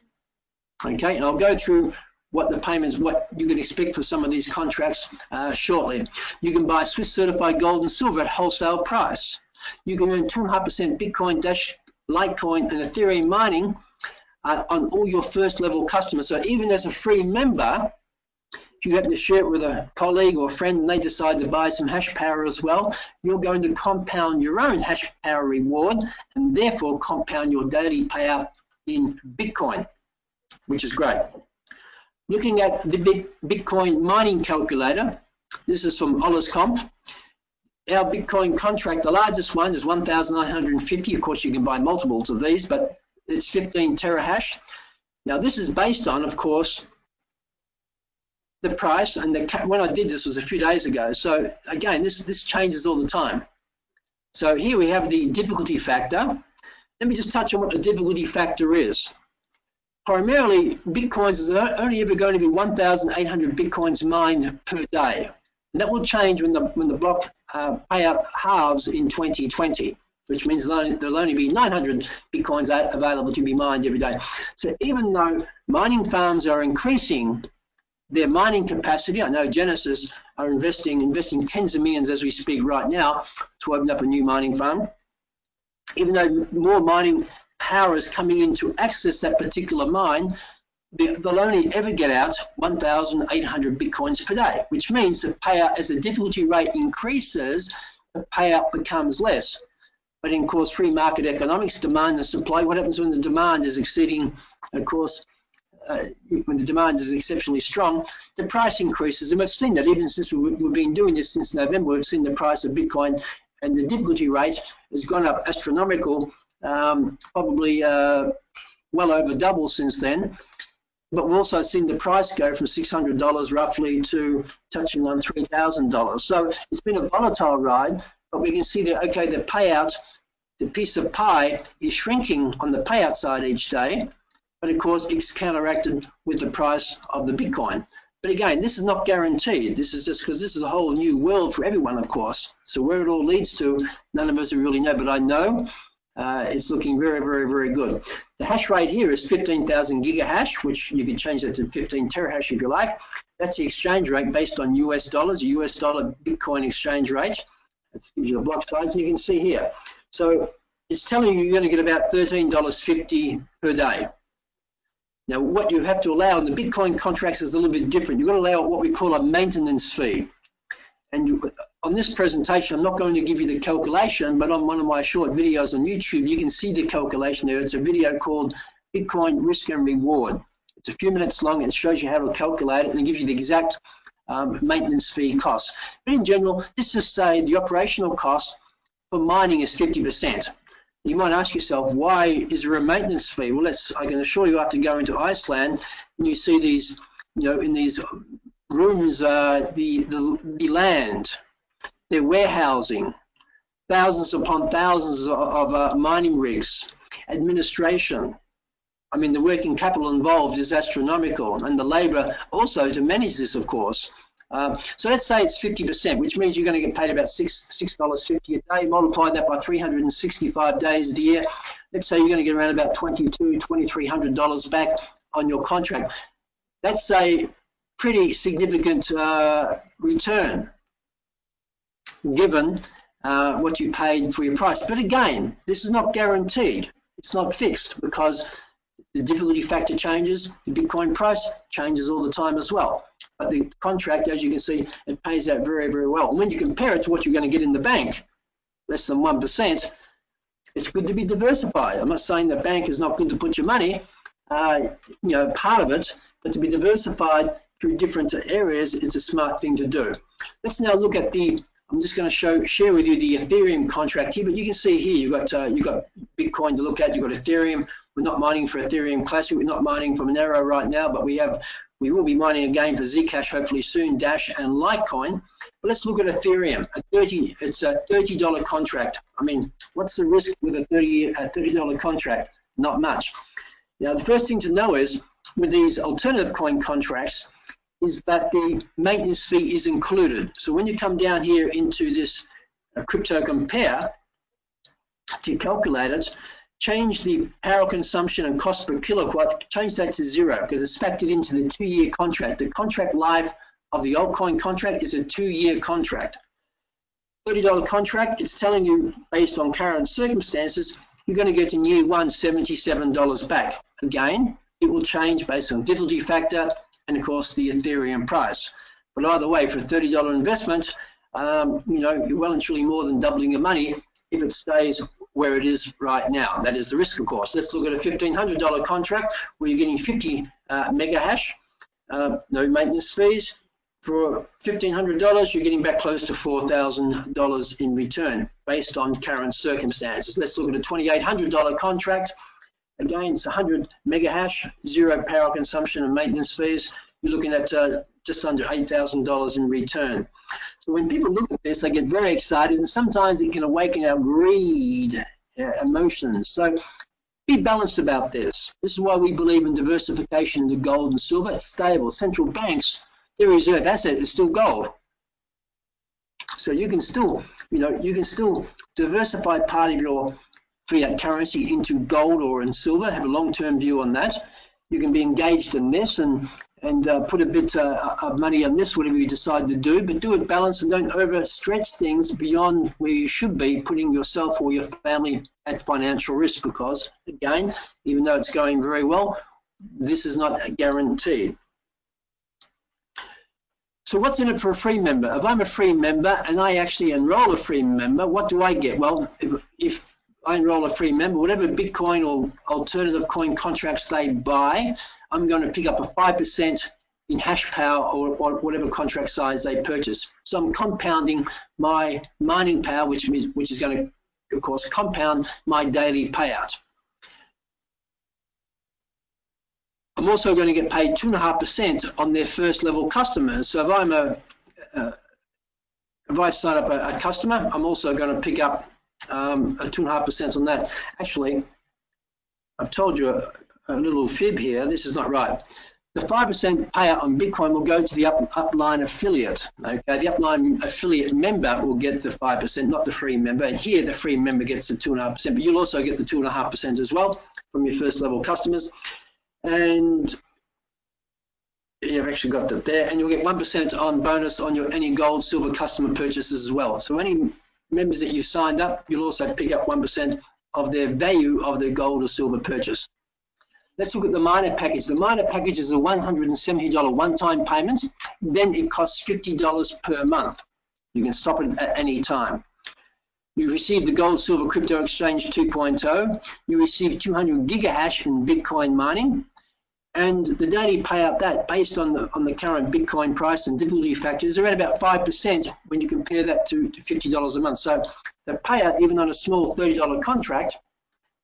Speaker 1: Okay, and I'll go through what the payments, what you can expect for some of these contracts shortly. You can buy Swiss certified gold and silver at wholesale price. You can earn 2.5% Bitcoin, Dash, Litecoin, and Ethereum mining on all your first level customers. So even as a free member, if you happen to share it with a colleague or friend and they decide to buy some hash power as well, you're going to compound your own hash power reward and therefore compound your daily payout in Bitcoin, which is great. Looking at the Bitcoin mining calculator, this is from Comp. Our Bitcoin contract, the largest one is 1,950. Of course, you can buy multiples of these, but it's 15 terahash. Now, this is based on, of course, the price, and when I did this was a few days ago. So again, this changes all the time. So here we have the difficulty factor. Let me just touch on what the difficulty factor is. Primarily, Bitcoins is only ever going to be 1,800 Bitcoins mined per day. And that will change when the block payout halves in 2020, which means there'll only be 900 Bitcoins available to be mined every day. So even though mining farms are increasing their mining capacity, I know Genesis are investing tens of millions as we speak right now to open up a new mining farm. Even though more mining power is coming in to access that particular mine, they'll only ever get out 1,800 Bitcoins per day, which means the payout, as the difficulty rate increases, the payout becomes less. But in course, free market economics, demand and supply, what happens when the demand is exceeding, of course, when the demand is exceptionally strong, the price increases. And we've seen that even since we've been doing this since November, we've seen the price of Bitcoin and the difficulty rate has gone up astronomical, probably well over double since then. But we've also seen the price go from $600 roughly to touching on $3,000. So it's been a volatile ride, but we can see that, okay, the payout, the piece of pie is shrinking on the payout side each day, but of course it's counteracted with the price of the Bitcoin. But again, this is not guaranteed. This is just because this is a whole new world for everyone, of course. So where it all leads to, none of us really know, but I know it's looking very, very, very good. The hash rate here is 15,000 gigahash, which you can change that to 15 terahash if you like. That's the exchange rate based on US dollars, US dollar Bitcoin exchange rate. That gives you a block size, and you can see here. So it's telling you you're going to get about $13.50 per day. Now, what you have to allow in the Bitcoin contracts is a little bit different. You've got to allow what we call a maintenance fee. And on this presentation, I'm not going to give you the calculation, but on one of my short videos on YouTube, you can see the calculation there. It's a video called Bitcoin Risk and Reward. It's a few minutes long, and it shows you how to calculate it, and it gives you the exact maintenance fee cost. But in general, let's just say the operational cost for mining is 50%. You might ask yourself, why is there a maintenance fee? Well, I can assure you, after going to Iceland, and you see these, in these rooms, the land, their warehousing, thousands upon thousands of mining rigs, administration. I mean, the working capital involved is astronomical, and the labor also to manage this, of course. So let's say it's 50%, which means you're going to get paid about $6.50 a day. Multiply that by 365 days a year. Let's say you're going to get around about $2,300 back on your contract. That's a pretty significant return, given what you paid for your price. But again, this is not guaranteed. It's not fixed, because the difficulty factor changes, the Bitcoin price changes all the time as well. But the contract, as you can see, it pays out very, very well. And when you compare it to what you're going to get in the bank, less than 1%, it's good to be diversified. I'm not saying the bank is not good to put your money, part of it, but to be diversified through different areas, it's a smart thing to do. Let's now look at I'm just going to share with you the Ethereum contract here, but you can see here you've got Bitcoin to look at, you've got Ethereum. We're not mining for Ethereum Classic, we're not mining for Monero right now, but we will be mining again for Zcash hopefully soon, Dash and Litecoin. But let's look at Ethereum. It's a $30 contract. I mean, what's the risk with a $30 contract? Not much. Now, the first thing to know is with these alternative coin contracts is that the maintenance fee is included. So when you come down here into this crypto compare to calculate it, change the power consumption and cost per kilowatt, change that to 0 because it's factored into the 2-year contract. The contract life of the altcoin contract is a 2-year contract. $30 contract, it's telling you based on current circumstances, you're going to get in year 1 $77 back. Again, it will change based on difficulty factor and of course the Ethereum price. But either way, for a $30 investment, you're well and truly more than doubling your money if it stays where it is right now. That is the risk, of course. Let's look at a $1,500 contract where you're getting 50 mega hash, no maintenance fees. For $1,500, you're getting back close to $4,000 in return based on current circumstances. Let's look at a $2,800 contract. Again, it's 100 mega hash, 0 power consumption and maintenance fees. You're looking at just under $8,000 in return. So when people look at this, they get very excited, and sometimes it can awaken our greed emotions. So be balanced about this. This is why we believe in diversification into gold and silver. It's stable. Central banks, their reserve asset is still gold. So you can still, you can still diversify part of your fiat currency into gold or in silver, have a long-term view on that. You can be engaged in this and put a bit of money on this, whatever you decide to do, but do it balanced and don't overstretch things beyond where you should be, putting yourself or your family at financial risk, because, again, even though it's going very well, this is not a guarantee. So what's in it for a free member? If I'm a free member and I actually enroll a free member, what do I get? Well, if I enroll a free member, whatever Bitcoin or alternative coin contracts they buy, I'm going to pick up a 5% in hash power or whatever contract size they purchase. So I'm compounding my mining power, which is going to, of course, compound my daily payout. I'm also going to get paid 2.5% on their first level customers. So if I sign up a customer, I'm also going to pick up a 2.5% on that. Actually, I've told you a little fib here. This is not right. The 5% payout on Bitcoin will go to the upline affiliate. Okay, the upline affiliate member will get the 5%, not the free member. And here, the free member gets the 2.5%, but you'll also get the 2.5% as well from your first level customers. And you've actually got that there, and you'll get 1% on bonus on your any gold, silver customer purchases as well. So any members that you've signed up, you'll also pick up 1% of their value of their gold or silver purchase. Let's look at the miner package. The miner package is a $170 one-time payment. Then it costs $50 per month. You can stop it at any time. You receive the Gold Silver Crypto Exchange 2.0. You receive 200 gigahash in Bitcoin mining. And the daily payout that, based on the current Bitcoin price and difficulty factors, is around about 5% when you compare that to $50 a month. So the payout, even on a small $30 contract,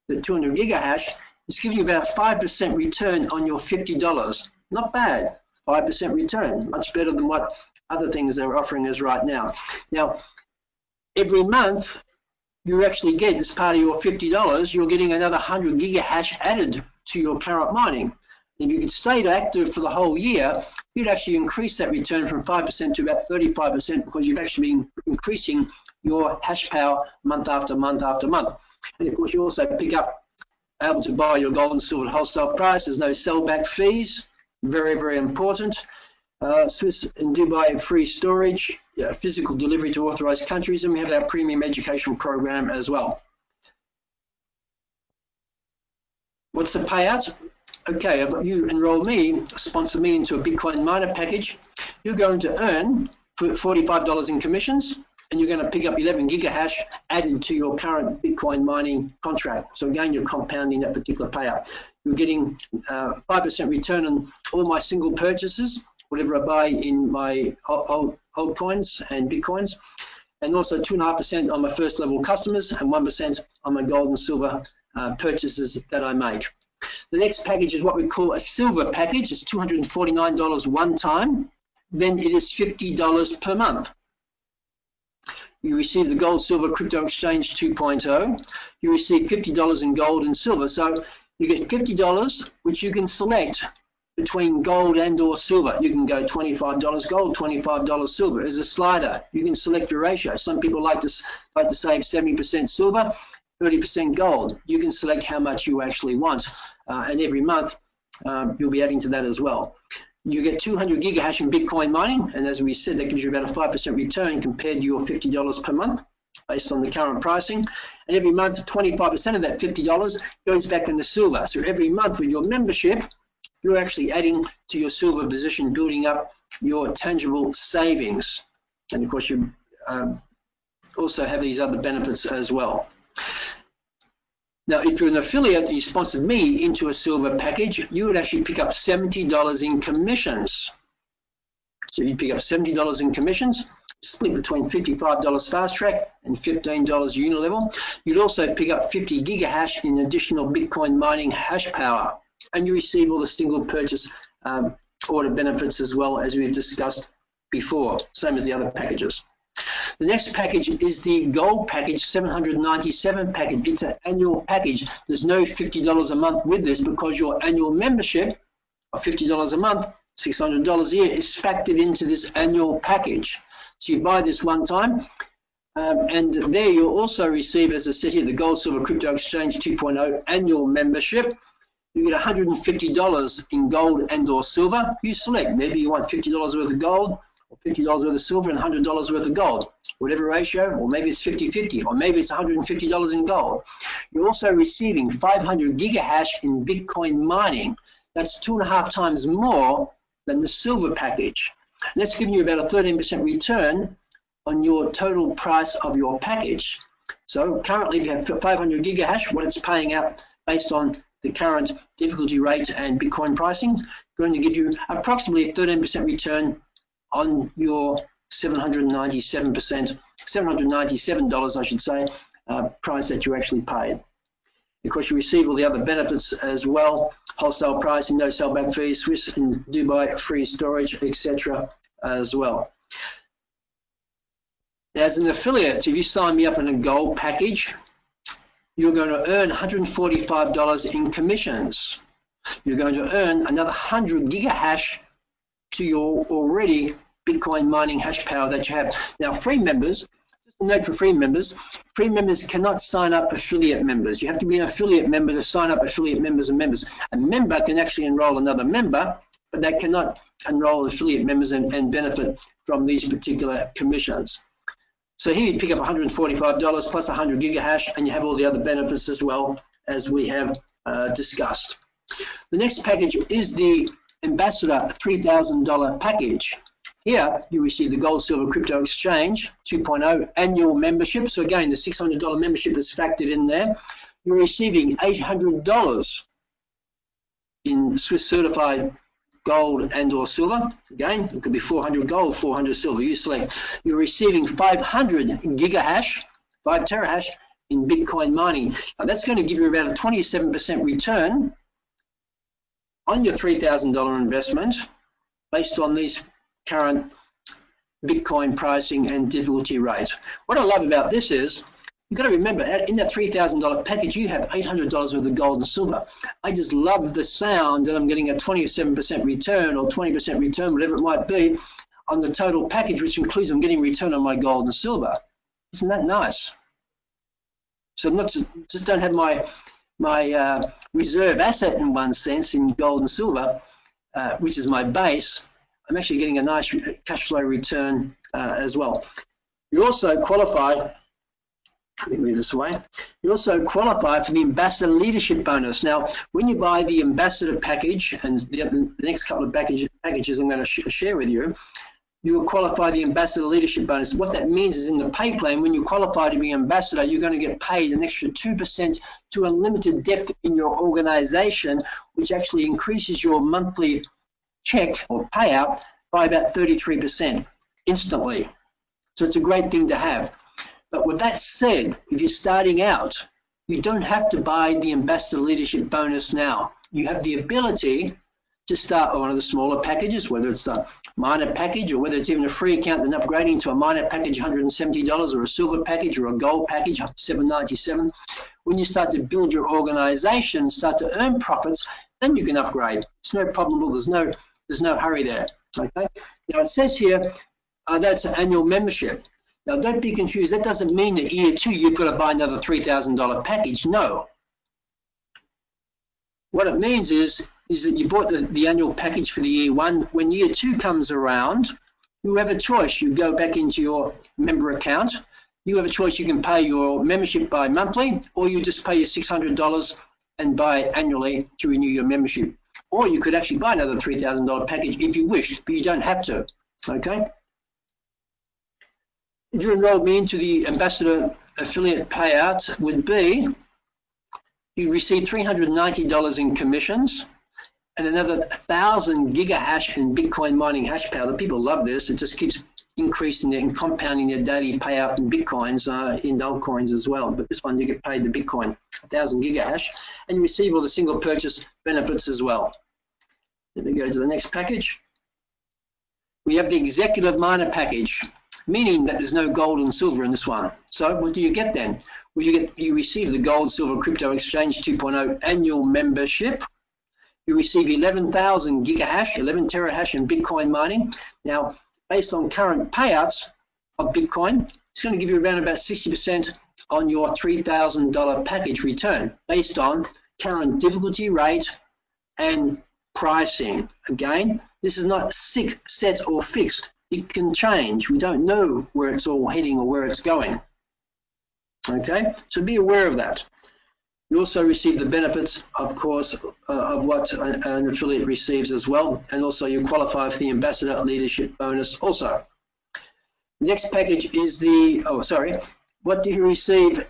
Speaker 1: the 200 gigahash, is giving you about 5% return on your $50. Not bad, 5% return, much better than what other things they're offering us right now. Now, every month, you actually get, as part of your $50, you're getting another 100 gigahash added to your current mining. If you could stay active for the whole year, you'd actually increase that return from 5% to about 35% because you've actually been increasing your hash power month after month after month. And of course, you also pick up, able to buy your gold and silver at wholesale price. There's no sellback fees. Very, very important. Swiss and Dubai free storage, physical delivery to authorized countries, and we have our premium education program as well. What's the payout? Okay, if you enroll me, sponsor me into a Bitcoin miner package, you're going to earn $45 in commissions, and you're going to pick up 11 gigahash added to your current Bitcoin mining contract. So again, you're compounding that particular payout. You're getting 5% return on all my single purchases, whatever I buy in my altcoins and Bitcoins, and also 2.5% on my first level customers and 1% on my gold and silver purchases that I make. The next package is what we call a silver package. It's $249 one time. Then it is $50 per month. You receive the Gold Silver Crypto Exchange 2.0. You receive $50 in gold and silver. So you get $50, which you can select between gold and or silver. You can go $25 gold, $25 silver. As a slider, you can select your ratio. Some people like to save 70% silver, 30% gold. You can select how much you actually want. And every month, you'll be adding to that as well. You get 200 gigahash in Bitcoin mining, and as we said, that gives you about a 5% return compared to your $50 per month, based on the current pricing. And every month, 25% of that $50 goes back into silver. So every month with your membership, you're actually adding to your silver position, building up your tangible savings. And of course, you also have these other benefits as well. Now, if you're an affiliate and you sponsored me into a silver package, you would actually pick up $70 in commissions. So you'd pick up $70 in commissions, split between $55 fast track and $15 unilevel. You'd also pick up 50 gigahash in additional Bitcoin mining hash power, and you receive all the single purchase order benefits as well, as we've discussed before, same as the other packages. The next package is the Gold package, 797 package. It's an annual package. There's no $50 a month with this because your annual membership of $50 a month, $600 a year, is factored into this annual package. So you buy this one time, and there you'll also receive, as I said here, the Gold Silver Crypto Exchange 2.0 annual membership. You get $150 in gold and or silver. You select. Maybe you want $50 worth of gold, or $50 worth of silver, and $100 worth of gold, whatever ratio, or maybe it's 50-50, or maybe it's $150 in gold. You're also receiving 500 gigahash in Bitcoin mining. That's 2.5 times more than the silver package. And that's giving you about a 13% return on your total price of your package. So currently, if you have 500 gigahash, what it's paying out based on the current difficulty rate and Bitcoin pricing, going to give you approximately a 13% return on your $797, I should say, price that you actually paid. Of course, you receive all the other benefits as well: wholesale pricing, no sellback fees, Swiss and Dubai free storage, etc. as well. As an affiliate, if you sign me up in a gold package, you're going to earn $145 in commissions. You're going to earn another 100 gigahash to your already Bitcoin mining hash power that you have. Now, free members, just a note for free members cannot sign up affiliate members. You have to be an affiliate member to sign up affiliate members and members. A member can actually enroll another member, but they cannot enroll affiliate members and benefit from these particular commissions. So here you pick up $145 plus 100 gigahash, and you have all the other benefits as well, as we have discussed. The next package is the Ambassador $3,000 package. Here you receive the Gold Silver Crypto Exchange 2.0 annual membership. So again, the $600 membership is factored in there. You're receiving $800 in Swiss certified gold and or silver. Again, it could be 400 gold, 400 silver. You select. You're receiving 500 gigahash, 5 terahash in Bitcoin mining. Now that's going to give you about a 27% return on your $3,000 investment based on these current Bitcoin pricing and difficulty rate. What I love about this is, you've got to remember, in that $3,000 package, you have $800 worth of gold and silver. I just love the sound that I'm getting a 27% return or 20% return, whatever it might be, on the total package, which includes I'm getting return on my gold and silver. Isn't that nice? So I'm not just don't have my reserve asset in one sense in gold and silver, which is my base. I'm actually getting a nice cash flow return as well. You also qualify, let me move this away. You also qualify for the Ambassador Leadership Bonus. Now, when you buy the Ambassador package, and the next couple of packages I'm going to share with you, you will qualify the Ambassador Leadership Bonus. What that means is in the pay plan, when you qualify to be Ambassador, you're going to get paid an extra 2% to unlimited depth in your organization, which actually increases your monthly check or payout by about 33% instantly. So it's a great thing to have. But with that said, if you're starting out, you don't have to buy the Ambassador Leadership Bonus now. You have the ability to start on one of the smaller packages, whether it's a minor package or whether it's even a free account and upgrading to a minor package, $170, or a silver package or a gold package, $797. When you start to build your organization, start to earn profits, then you can upgrade. It's no problem at all. There's no hurry there. Okay. Now it says here that's an annual membership. Now don't be confused. That doesn't mean that year 2 you've got to buy another $3,000 package. No. What it means is that you bought the annual package for the year 1. When year 2 comes around, you have a choice. You go back into your member account. You have a choice. You can pay your membership by monthly, or you just pay your $600 and buy annually to renew your membership. Or you could actually buy another $3,000 package if you wished, but you don't have to. Okay. If you enrolled me into the Ambassador affiliate payout, would be you receive $390 in commissions and another 1,000 gigahash in Bitcoin mining hash power. The people love this. It just keeps increasing and compounding their daily payout in Bitcoins, in altcoins as well. But this one you get paid the Bitcoin, 1,000 gigahash, and you receive all the single purchase benefits as well. Let me go to the next package. We have the executive miner package, meaning that there's no gold and silver in this one. So what do you get then? Well, you receive the Gold Silver Crypto Exchange 2.0 annual membership. You receive 11,000 gigahash, 11 terahash in Bitcoin mining. Now, based on current payouts of Bitcoin, it's going to give you around about 60% on your $3,000 package return, based on current difficulty rate and pricing. Again, this is not set or fixed. It can change. We don't know where it's all heading or where it's going. Okay, so be aware of that. You also receive the benefits, of course, of what an affiliate receives as well, and also you qualify for the Ambassador Leadership bonus also. Next package is what do you receive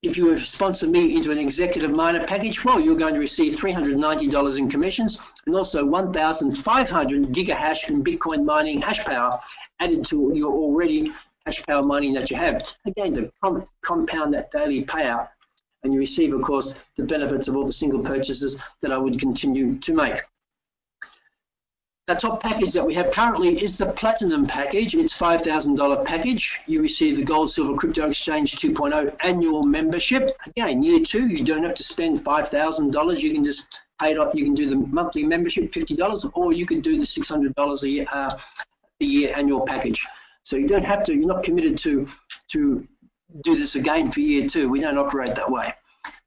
Speaker 1: if you sponsor me into an executive miner package? Well, you're going to receive $390 in commissions and also 1,500 gigahash in Bitcoin mining hash power added to your already hash power mining that you have. Again, to compound that daily payout, and you receive, of course, the benefits of all the single purchases that I would continue to make. The top package that we have currently is the Platinum package. It's $5,000 package. You receive the Gold Silver Crypto Exchange 2.0 annual membership. Again, year 2, you don't have to spend $5,000. You can just pay it off. You can do the monthly membership, $50, or you could do the $600 a year annual package. So you don't have to. You're not committed to do this again for year 2. We don't operate that way.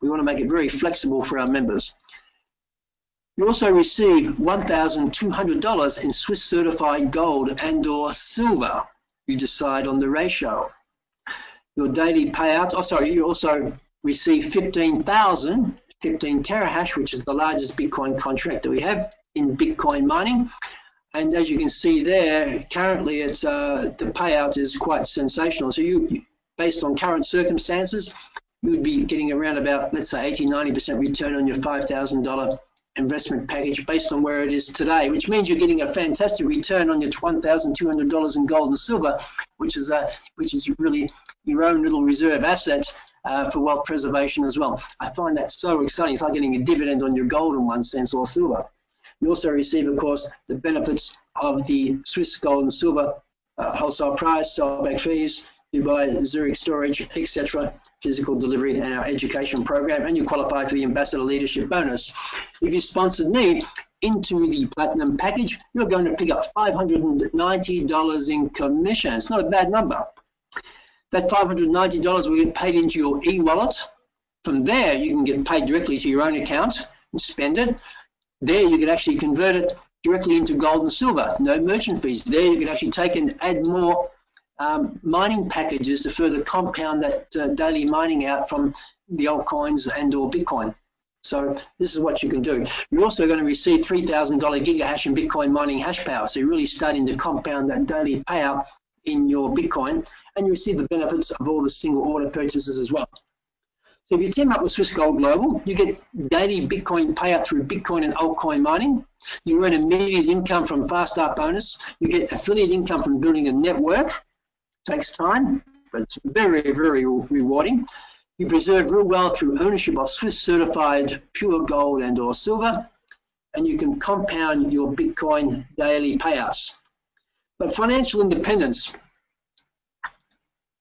Speaker 1: We want to make it very flexible for our members. You also receive $1,200 in Swiss certified gold and or silver. You decide on the ratio. Your daily payout, you also receive 15 terahash, which is the largest Bitcoin contract that we have in Bitcoin mining. And as you can see there, currently it's the payout is quite sensational. So you based on current circumstances, you would be getting around about, let's say, 80–90% return on your $5,000 investment package based on where it is today, which means you're getting a fantastic return on your $1,200 in gold and silver, which is really your own little reserve asset for wealth preservation as well. I find that so exciting. It's like getting a dividend on your gold in one sense, or silver. You also receive, of course, the benefits of the Swiss gold and silver wholesale price, sellback fees, Dubai, Zurich storage, etc., physical delivery, and our education program, and you qualify for the Ambassador Leadership bonus. If you sponsored me into the Platinum package, you're going to pick up $590 in commission. It's not a bad number. That $590 will get paid into your e-wallet. From there, you can get paid directly to your own account and spend it. There, you can actually convert it directly into gold and silver. No merchant fees. There, you can actually take and add more mining packages to further compound that daily mining out from the altcoins and or Bitcoin. So this is what you can do. You're also going to receive $3,000 gigahash in Bitcoin mining hash power. So you're really starting to compound that daily payout in your Bitcoin, and you receive the benefits of all the single order purchases as well. So if you team up with Swiss Gold Global, you get daily Bitcoin payout through Bitcoin and altcoin mining. You earn immediate income from Fast Start bonus. You get affiliate income from building a network. Takes time, but it's very, very rewarding. You preserve real wealth through ownership of Swiss certified pure gold and or silver, and you can compound your Bitcoin daily payouts. But financial independence,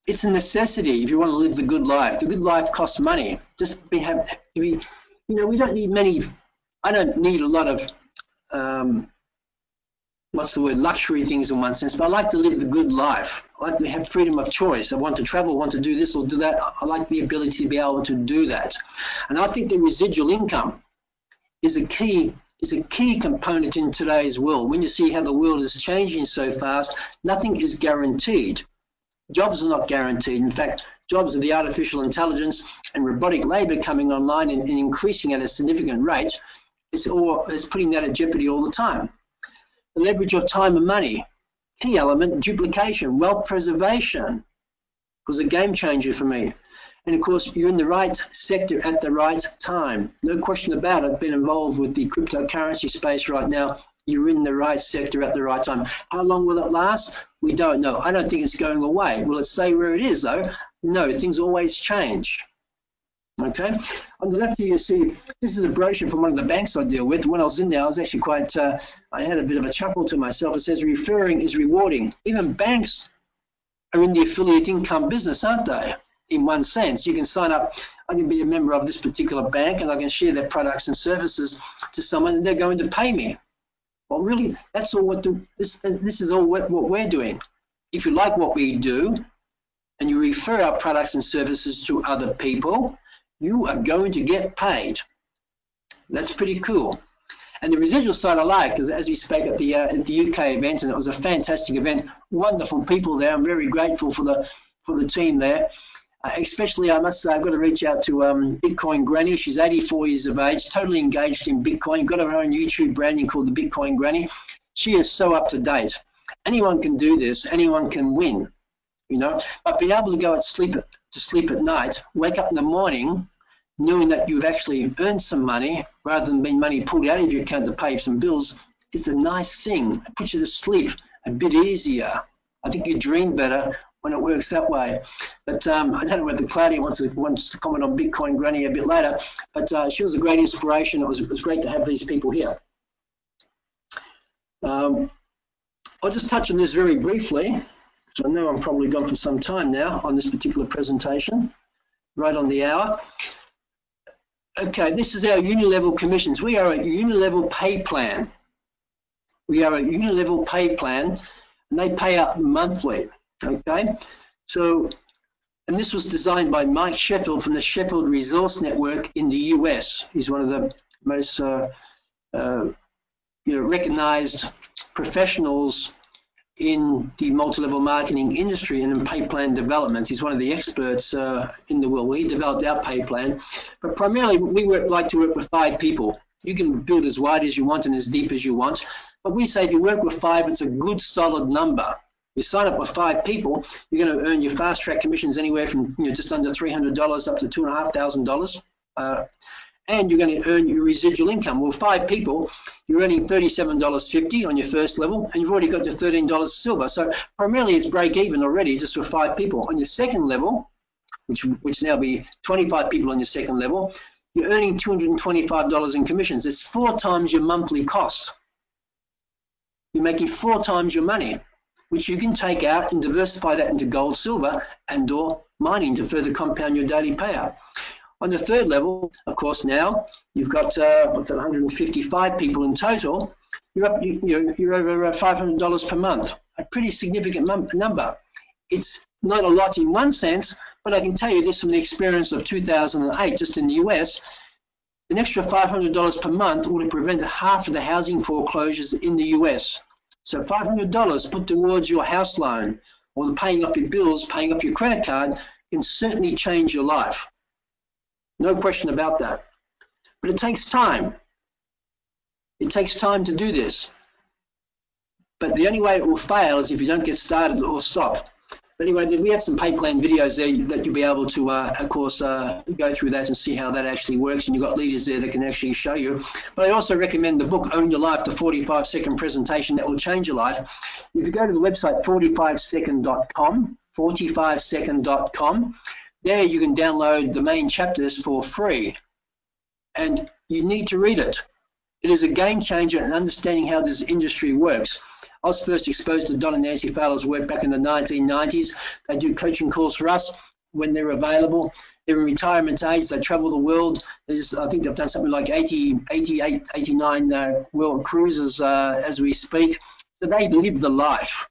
Speaker 1: it's a necessity if you want to live the good life. The good life costs money. We don't need many, I don't need a lot of, luxury things in one sense, but I like to live the good life. I like to have freedom of choice. I want to travel, want to do this or do that. I like the ability to be able to do that. And I think the residual income is a key component in today's world. When you see how the world is changing so fast, nothing is guaranteed. Jobs are not guaranteed. In fact, jobs of the artificial intelligence and robotic labor coming online and increasing at a significant rate is putting that at jeopardy all the time. The leverage of time and money, key element, duplication, wealth preservation was a game changer for me. And of course, you're in the right sector at the right time. No question about it, been involved with the cryptocurrency space right now. You're in the right sector at the right time. How long will it last? We don't know. I don't think it's going away. Will it stay where it is though? No, things always change. Okay, on the left here you see this is a brochure from one of the banks I deal with. When I was in there, I was actually quite, I had a bit of a chuckle to myself. It says referring is rewarding. Even banks are in the affiliate income business, aren't they? In one sense, you can sign up, I can be a member of this particular bank and I can share their products and services to someone and they're going to pay me. Well, really, that's all what this is all what we're doing. If you like what we do and you refer our products and services to other people, you are going to get paid. That's pretty cool. And the residual side I like, because as we spoke at the UK event, and it was a fantastic event, wonderful people there. I'm very grateful for the team there. Especially, I must say, I've got to reach out to Bitcoin Granny. She's 84 years of age, totally engaged in Bitcoin, got her own YouTube branding called the Bitcoin Granny. She is so up to date. Anyone can do this. Anyone can win, you know. But being able to go to sleep at night, wake up in the morning, knowing that you've actually earned some money rather than being money pulled out of your account to pay some bills, it's a nice thing. It puts you to sleep a bit easier. I think you dream better when it works that way. But I don't know whether Claudia wants to comment on Bitcoin Granny a bit later, but she was a great inspiration. It was great to have these people here. I'll just touch on this very briefly, because I know I'm probably gone for some time now on this particular presentation, right on the hour. Okay, this is our unilevel commissions. We are a unilevel pay plan. We are a unilevel pay plan, and they pay out monthly. Okay, so, and this was designed by Mike Sheffield from the Sheffield Resource Network in the US. He's one of the most recognized professionals in the multi-level marketing industry and in pay plan development. He's one of the experts in the world. He developed our pay plan, but primarily we like to work with 5 people. You can build as wide as you want and as deep as you want, but we say if you work with 5, it's a good solid number. You sign up with 5 people, you're going to earn your fast track commissions anywhere from just under $300 up to $2,500, and you're going to earn your residual income. Well, 5 people, you're earning $37.50 on your first level, and you've already got your $13 silver. So primarily it's break even already just with 5 people. On your second level, which now be 25 people on your second level, you're earning $225 in commissions. It's 4 times your monthly cost. You're making 4 times your money, which you can take out and diversify that into gold, silver, and or mining to further compound your daily payout. On the third level, of course, now you've got 155 people in total. You're over $500 per month, a pretty significant number. It's not a lot in one sense, but I can tell you this from the experience of 2008, just in the US. An extra $500 per month would have prevented half of the housing foreclosures in the US. So $500 put towards your house loan or the paying off your bills, paying off your credit card can certainly change your life. No question about that. But it takes time. It takes time to do this. But the only way it will fail is if you don't get started or stop. But anyway, we have some pay plan videos there that you'll be able to, of course, go through that and see how that actually works. And you've got leaders there that can actually show you. But I also recommend the book, Own Your Life, the 45-second presentation that will change your life. If you go to the website 45second.com, 45second.com, there you can download the main chapters for free. And you need to read it. It is a game changer in understanding how this industry works. I was first exposed to Don and Nancy Fowler's work back in the 1990s. They do coaching calls for us when they're available. They're in retirement age. They travel the world. I think they've done something like 88, 89 world cruises as we speak. So they live the life.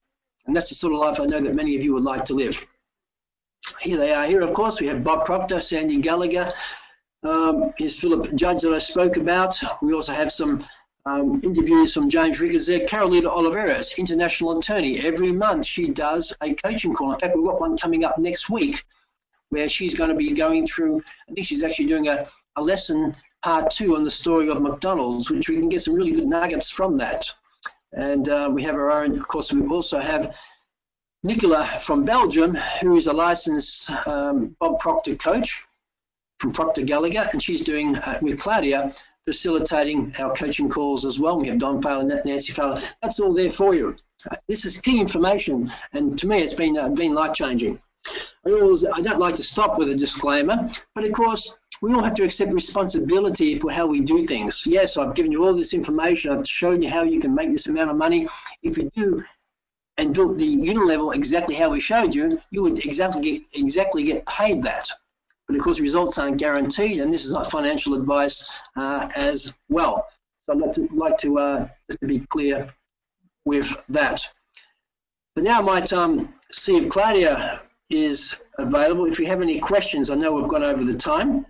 Speaker 1: And that's the sort of life I know that many of you would like to live. Here they are. Here, of course, we have Bob Proctor, Sandy Gallagher. Here's Philip Judge that I spoke about. We also have some interviews from James Rickers there. Carolina Oliveras, international attorney. Every month she does a coaching call. In fact, we've got one coming up next week where she's going to be going through, I think she's actually doing a lesson part 2 on the story of McDonald's, which we can get some really good nuggets from that. And we have our own, of course, we also have Nicola from Belgium, who is a licensed Bob Proctor coach from Proctor Gallagher, and she's doing, with Claudia, facilitating our coaching calls as well. We have Don Fowler and Nancy Fowler. That's all there for you. This is key information, and to me it's been life-changing. I don't like to stop with a disclaimer, but of course, we all have to accept responsibility for how we do things. Yes, I've given you all this information. I've shown you how you can make this amount of money. If you do and built the unit level exactly how we showed you, you would exactly get paid that. But of course, results aren't guaranteed, and this is not financial advice as well. So I'd like to just to be clear with that. But now I might see if Claudia is available. If you have any questions, I know we've gone over the time.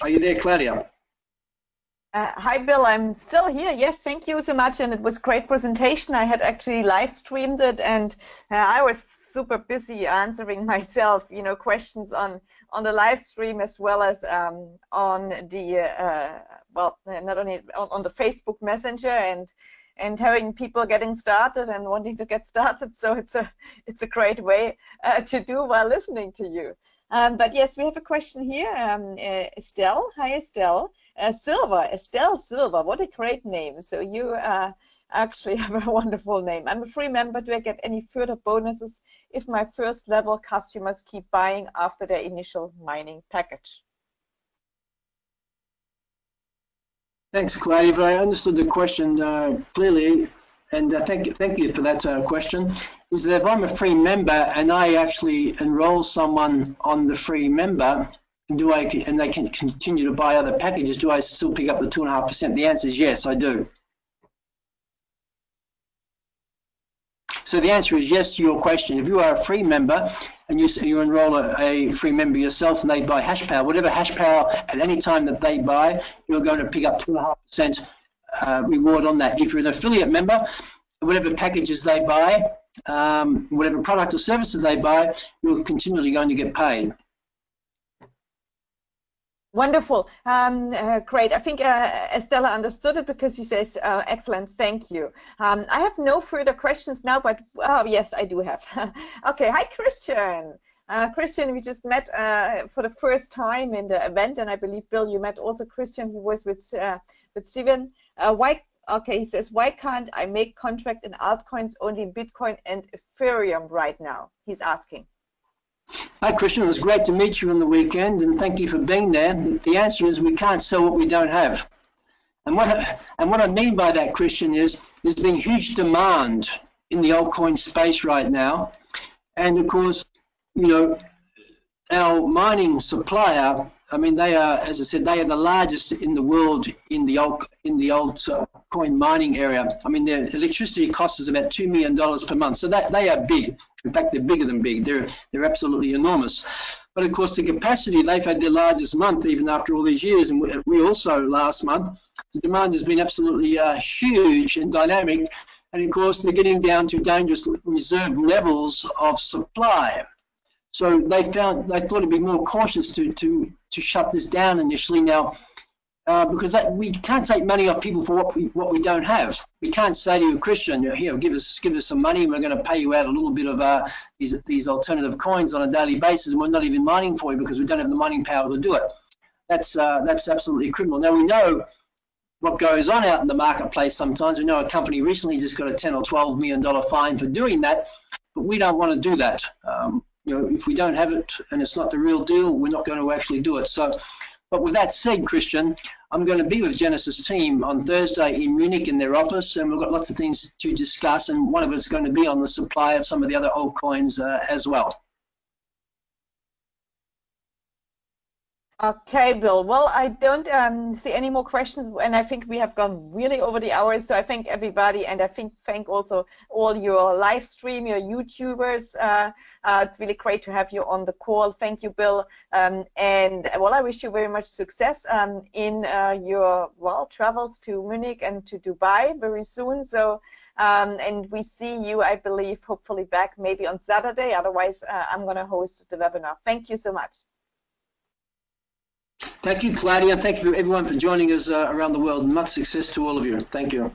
Speaker 1: Are you there, Claudia?
Speaker 2: Hi, Bill. I'm still here. Yes, thank you so much. And it was a great presentation. I had actually live streamed it, and I was super busy answering myself, you know, questions on the live stream as well as on the well, not only on the Facebook Messenger and having people getting started and wanting to get started. So it's a great way to do while listening to you. But yes, we have a question here. Estelle, hi Estelle. Estelle Silva, what a great name. So you actually have a wonderful name. I'm a free member. Do I get any further bonuses if my first level customers keep buying after their initial mining package?
Speaker 1: Thanks, Claudia. But I understood the question clearly, and thank you for that question. Is that if I'm a free member and I actually enroll someone on the free member, and they can continue to buy other packages, do I still pick up the 2.5%? The answer is yes, I do. So the answer is yes to your question. If you are a free member and you enroll a free member yourself and they buy HashFlare, whatever HashFlare at any time that they buy, you're going to pick up 2.5% reward on that. If you're an affiliate member, whatever packages they buy, whatever product or services they buy, you're continually going to get paid.
Speaker 2: Wonderful. Great. I think Estella understood it because she says, excellent, thank you. I have no further questions now, but yes, I do have. Okay, hi, Christian. Christian, we just met for the first time in the event, and I believe, Bill, you met also Christian, who was with Seaman. Okay, he says, why can't I make contract in altcoins, only in Bitcoin and Ethereum right now? He's asking.
Speaker 1: Hi, Christian. It was great to meet you on the weekend, and thank you for being there. The answer is we can't sell what we don't have. And what I mean by that, Christian, is there's been huge demand in the altcoin space right now. And, of course, you know, our mining supplier, I mean, they are, as I said, they are the largest in the world in the altcoin mining area. I mean, their electricity cost is about $2 million per month. So that they are big. In fact, they're bigger than big. They're absolutely enormous. But of course, the capacity, they've had their largest month even after all these years. And we also last month, the demand has been absolutely huge and dynamic. And of course, they're getting down to dangerous reserve levels of supply. So they thought it'd be more cautious to shut this down initially. Now, because we can't take money off people for what we don't have. We can't say to a Christian, here, give us some money, and we're going to pay you out a little bit of these alternative coins on a daily basis, and we're not even mining for you because we don't have the mining power to do it. That's absolutely criminal. Now we know what goes on out in the marketplace. Sometimes we know a company recently just got a $10 or $12 million fine for doing that, but we don't want to do that. You know, if we don't have it and it's not the real deal, we're not going to actually do it. So. But with that said, Christian, I'm going to be with Genesis team on Thursday in Munich in their office, and we've got lots of things to discuss, and one of it's going to be on the supply of some of the other altcoins as well.
Speaker 2: Okay, Bill. Well, I don't see any more questions, and I think we have gone really over the hours. So I thank everybody, and I thank also all your live stream, your YouTubers. It's really great to have you on the call. Thank you, Bill. And well, I wish you very much success in your travels to Munich and to Dubai very soon. So and we see you, I believe, hopefully back maybe on Saturday. Otherwise, I'm going to host the webinar. Thank you so much.
Speaker 1: Thank you, Claudia. Thank you, everyone, for joining us around the world. Much success to all of you. Thank you.